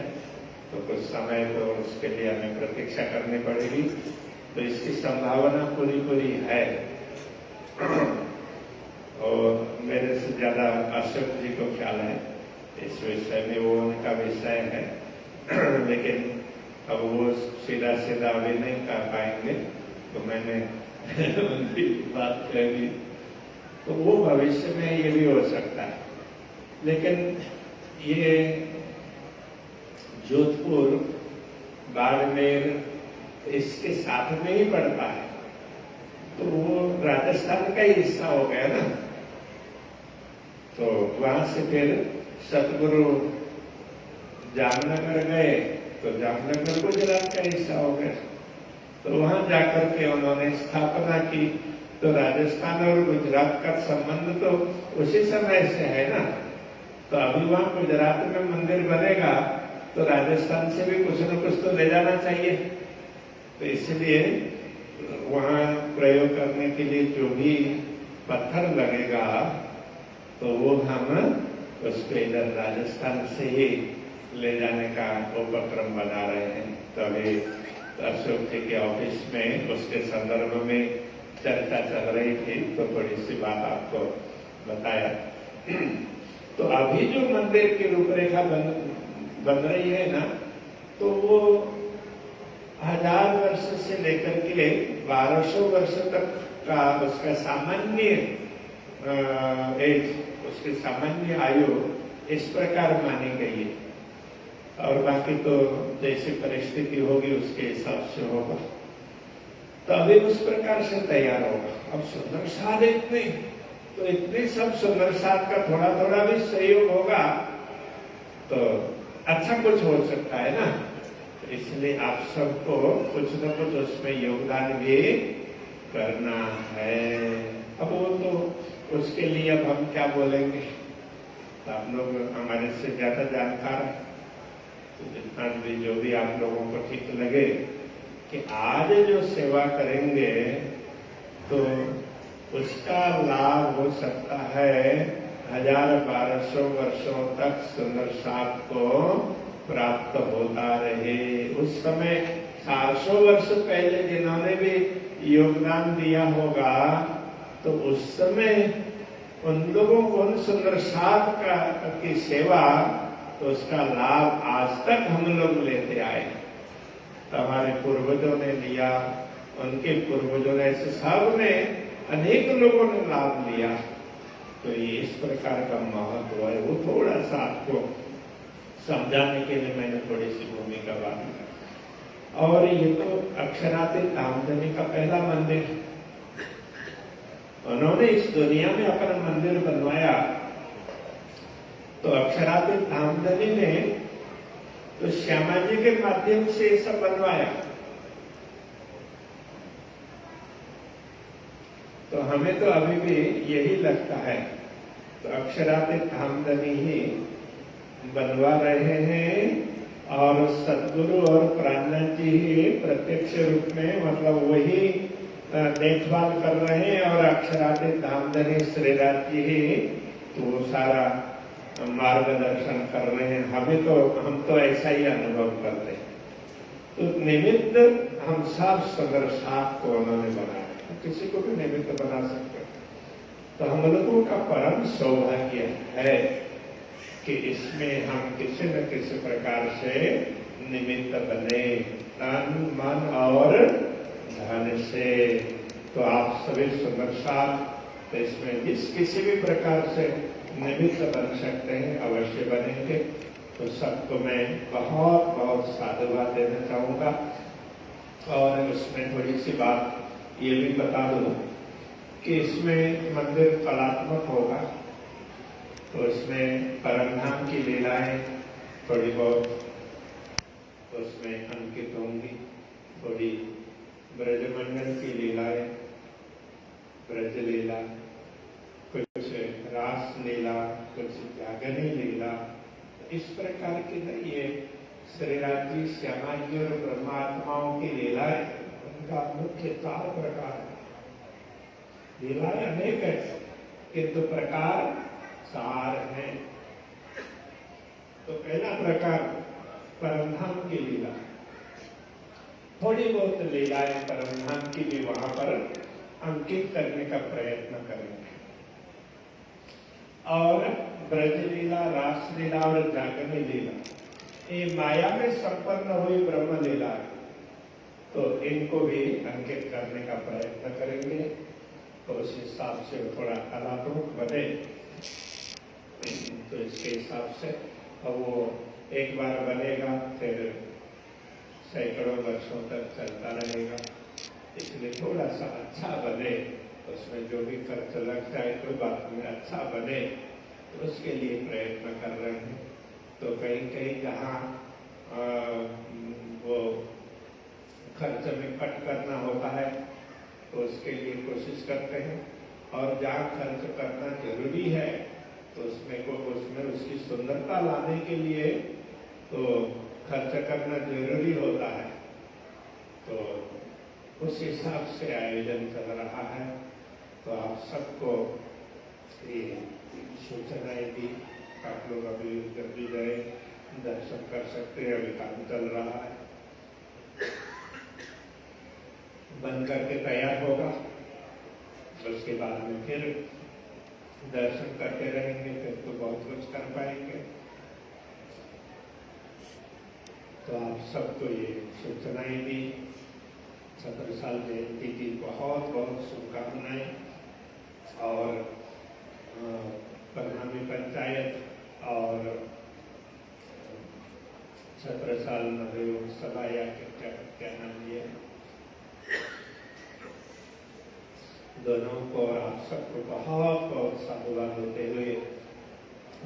तो कुछ समय तो उसके लिए हमें प्रतीक्षा करनी पड़ेगी, तो इसकी संभावना पूरी पूरी है। और मेरे से ज्यादा अशोक जी को ख्याल है इस विषय में, वो उनका विषय है, लेकिन अब वो सीधा सीधा अभी नहीं कर पाएंगे, तो मैंने उनकी बात कह दी। तो वो भविष्य में ये भी हो सकता है, लेकिन ये जोधपुर, बाड़मेर इसके साथ में ही पड़ता है, तो वो राजस्थान का ही हिस्सा हो गया ना। तो वहां से फिर सतगुरु जामनगर गए, तो जामनगर गुजरात का हिस्सा हो गया। तो वहां जाकर के उन्होंने स्थापना की। तो राजस्थान और गुजरात का संबंध तो उसी समय से है ना। तो अभी वहां गुजरात में मंदिर बनेगा तो राजस्थान से भी कुछ न कुछ तो ले जाना चाहिए। तो इसलिए वहां प्रयोग करने के लिए जो भी पत्थर लगेगा तो वो हम उसको इधर राजस्थान से ही ले जाने का उपक्रम बना रहे हैं। तो अभी अशोक जी के ऑफिस में उसके संदर्भ में चर्चा चल रही थी, तो थोड़ी सी बात आपको बताया। तो अभी जो मंदिर की रूपरेखा बन रही है ना, तो वो 1000 वर्ष से लेकर के 1200 वर्ष तक का उसका सामान्य एज, उसकी सामान्य आयु इस प्रकार मानी गई है। और बाकी तो जैसी परिस्थिति होगी उसके हिसाब से होगा। तो अभी उस प्रकार से तैयार होगा। अब सुंदर साध इतने, तो इतने सब सुंदर साध का थोड़ा थोड़ा भी सहयोग होगा तो अच्छा कुछ हो सकता है ना। तो इसलिए आप सबको कुछ न कुछ उसमें योगदान भी करना है। अब वो तो उसके लिए अब हम क्या बोलेंगे, तो आप लोग हमारे से ज्यादा जानकार, तो जितना भी जो भी आप लोगों को ठीक लगे कि आज जो सेवा करेंगे तो उसका लाभ हो सकता है 1000-1200 वर्षों तक सुंदर साथ को प्राप्त होता रहे। उस समय 400 वर्ष पहले जिन्होंने भी योगदान दिया होगा तो उस समय उन लोगों को उन सुंदर साथ की सेवा, तो उसका लाभ आज तक हम लोग लेते आए। तो हमारे पूर्वजों ने लिया, उनके पूर्वजों ने, ऐसे सब ने, अनेक लोगों ने लाभ लिया। तो ये इस प्रकार का महत्व है। वो थोड़ा सा आपको समझाने के लिए मैंने थोड़ी सी भूमिका बांधी। और ये तो अक्षरातीत धामधनी का पहला मंदिर, उन्होंने इस दुनिया में अपना मंदिर बनवाया। तो अक्षरातीत धामधनी ने तो श्यामा जी के माध्यम से ये सब बनवाया। तो हमें तो अभी भी यही लगता है, तो अक्षरातीत धामधनी ही बनवा रहे हैं और सदगुरु और प्राणनाथ जी ही प्रत्यक्ष रूप में, मतलब वही देखभाल कर रहे हैं और अक्षरातीत धामधनी श्रीराज जी ही तो सारा मार्गदर्शन कर रहे हैं। हम तो ऐसा ही अनुभव करते हैं। तो निमित्त हम सब सुंदर साथ को उन्होंने बनाया, किसी को भी निमित्त बना सकते। तो हम लोगों का परम सौभाग्य है कि इसमें हम किसी न किसी प्रकार से निमित्त बने, तन मन और धन से। तो आप सभी सुंदर साथ, तो इसमें जिस किसी भी प्रकार से निमित्त बन सकते हैं, अवश्य बनेंगे। तो सबको मैं बहुत बहुत साधुवाद देना चाहूंगा। और उसमें थोड़ी सी बात ये भी बता दूं कि इसमें मंदिर कलात्मक होगा। तो इसमें परमधाम की लीलाएं थोड़ी बहुत तो उसमें अंकित होंगी। थोड़ी ब्रजमंडल की लीलाएं, ब्रज लीला, कुछ रास लीला, कुछ जागनी लीला, इस प्रकार की नहीं। ये श्रीराज जी, श्यामा जी और ब्रह्मात्माओं की लीलाएं, उनका मुख्य 4 प्रकार है। लीलाएं अनेक है किंतु प्रकार 4 हैं। तो पहला प्रकार परमधाम की लीला, थोड़ी बहुत लीलाएं परमधाम की भी वहां पर अंकित करने का प्रयत्न करेंगे। और ब्रज लीला, रास लीला और जागनी लीला, ये माया में संपन्न हुई ब्रह्म लीला है। तो इनको भी अंकित करने का प्रयत्न करेंगे। तो उस हिसाब से थोड़ा कलात्मक बने। तो इस
उसके हिसाब से। अब वो एक बार बनेगा फिर सैकड़ों वर्षों तक चलता रहेगा, इसलिए थोड़ा सा अच्छा बने, उसमें जो भी खर्च लग जाए कोई बात नहीं, अच्छा बने तो उसके लिए प्रयत्न कर रहे हैं। तो कहीं कहीं जहाँ वो खर्च में कट करना होता है तो उसके लिए कोशिश करते हैं, और जहाँ खर्च करना जरूरी है तो उसमें उसकी सुंदरता लाने के लिए तो खर्च करना जरूरी होता है। तो उस हिसाब से आयोजन चल रहा है। तो आप सबको ये सूचनाएं दी, आप लोग अभी जब भी गए दर्शन कर सकते हैं, अभी काम चल रहा है, बन करके तैयार होगा, उसके बाद में फिर दर्शन करते रहेंगे, फिर तो बहुत कुछ कर पाएंगे। तो आप सबको ये सूचनाएं दी, छत्रसाल जयंती की बहुत बहुत शुभकामनाएं, और प्रधानी पंचायत और छत्रसाल नवयुग सभा या क्या नाम लिया, दोनों को और आप सबको बहुत बहुत साधुवाद देते हुए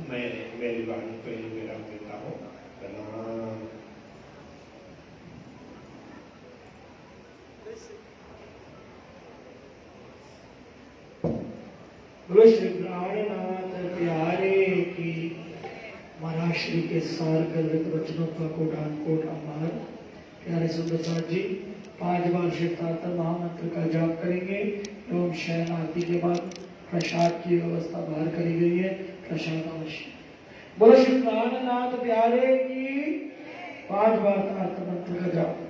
मैं मेरी वाणी को ही विराम देता हूँ। प्रणाम।
बोलो श्री प्राणनाथ प्यारे की। महाराज श्री के सार गर्भित वचनों का कोटान कोट आभार। प्यारे सुंदर साथ जी 5 बार शिवतार्थन महामंत्र का जाप करेंगे एवं शयन आरती के बाद प्रसाद की व्यवस्था बाहर करी गई है, प्रसाद अवश्य। बोलो श्री प्राणनाथ प्यारे की। 5 बार तारक मंत्र का जाप।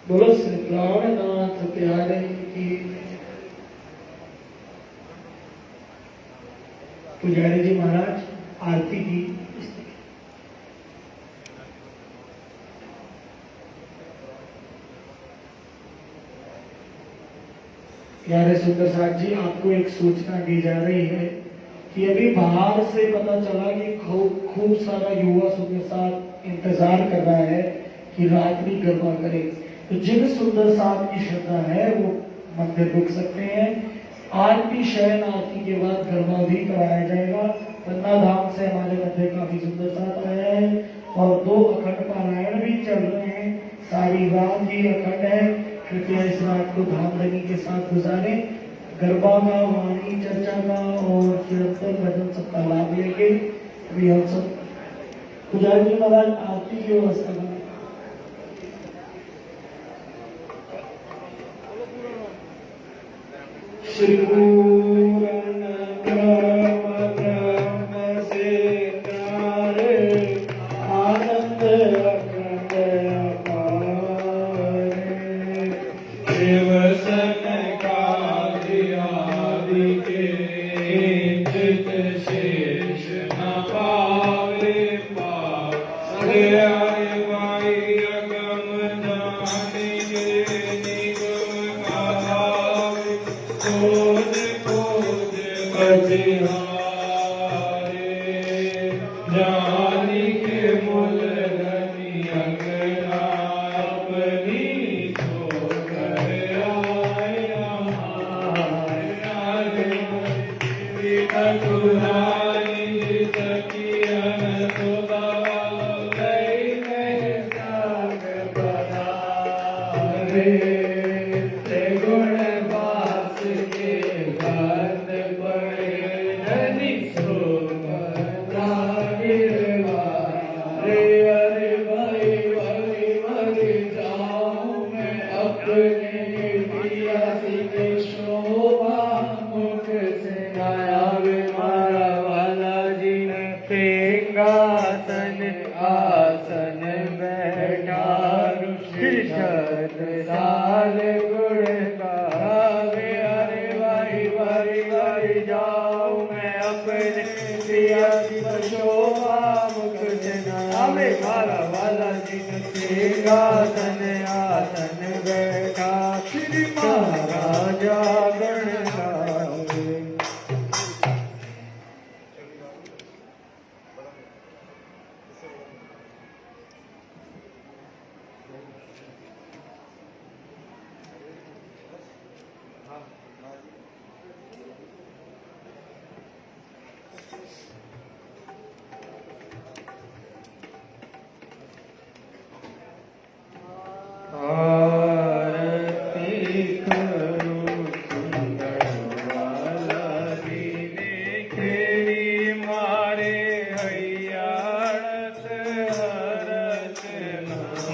बोलो श्री प्राणनाथ प्यारे की। पुजारी जी महाराज आरती की। प्यारे सुंदर साथ जी आपको एक सूचना दी जा रही है कि अभी बाहर से पता चला कि खूब सारा युवा सुंदर साथ इंतजार कर रहा है कि रात्रि गरबा करे। तो जिन सुंदर साथ की श्रद्धा है वो मंदिर रुक सकते हैं। आरती शयन आरती के बाद गरबा भी कराया जाएगा। पन्ना धाम से हमारे मध्य काफी सुंदर साथ आया है और 2 अखंड पारायण भी चल रहे हैं। सारी रात ही अखंड है। कृपया इस रात को धामधनी के साथ गुजारें। गरबा का, वाणी चर्चा का और कीर्तन भजन सबका लाभ लेंगे। अभी हम सब पुजारी जी महाराज आरती की व्यवस्था करें। श्री पूर्ण ब्रह्म ब्रह्म से प्यारे आनंद अखंड अपारे शिव सनकादि आदि के चित शेष न पावे
आर्य भाई अगम जाने के निगम कहावे, खोज खोज बजिहारे, जानी के मूल धनी अंगना अपनी सो कर आया ठकुरानी सखियन सुधा लई में साग पधारे, गुण बास के बंद पड़े धनी सो रे अरे भाई भाई भाई जाऊं मैं अपने पिया के शोभा मुख से आया वे मारा वाला जी ने सिंहासन आसन बैठा ऋषत साल गुण गावे अरे भाई भाई भाई जाऊं मैं अपने पिया की शोभा मुख से आवे मारा वाला जी ने सिंहासन आसन बैठा श्री महाराजा गण गावे। आरती करो सुंदर वाला दीने खेड़ी मारे हरियाणत हरत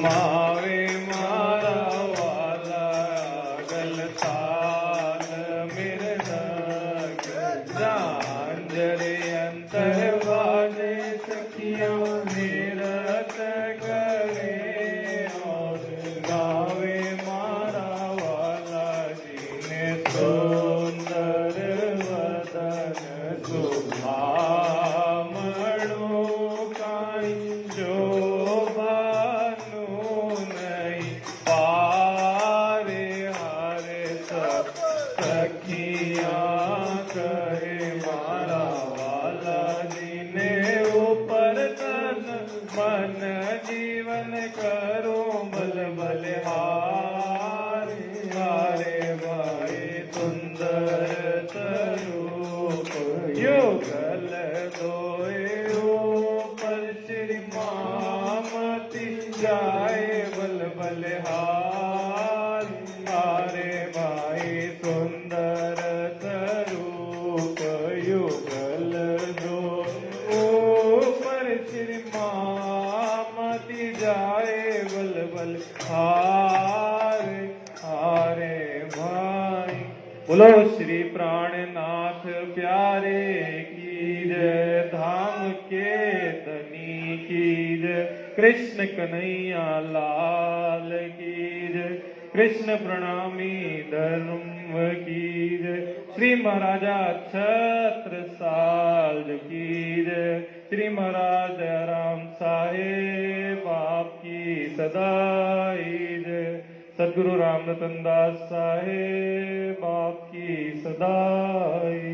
मावे मारा वाला गलतान मिर्दक जांजरे अंतर बाजे सखियों निरत करे और गावे मारा वाला जी ने सुंदर वदन सुभामणो काई जो भानु नहीं पारे हारे सब सखियां कहे मारा वाला जी ने ऊपर तन मन जीवन करो बल बलिहारे हारे भाई सुंदर स्वरूप युगल दोए ऊपर श्री मामती जाए बल बलिहारे हारे भाई सुंदर स्वरूप युगल दो ऊपर श्री मामती जाए बल बल हारे हारे भाई। बोलो श्री प्राणनाथ प्यारे की जय, धाम के धनी की जय, कृष्ण कन्हैया लाल की जय, कृष्ण प्रणामी धर्म की जय, श्री महाराजा छत्रसाल की जय, श्री महाराज राम साहेब आपकी सदाई जय, सदगुरु रामरतन दास साहेब आपकी सदाई।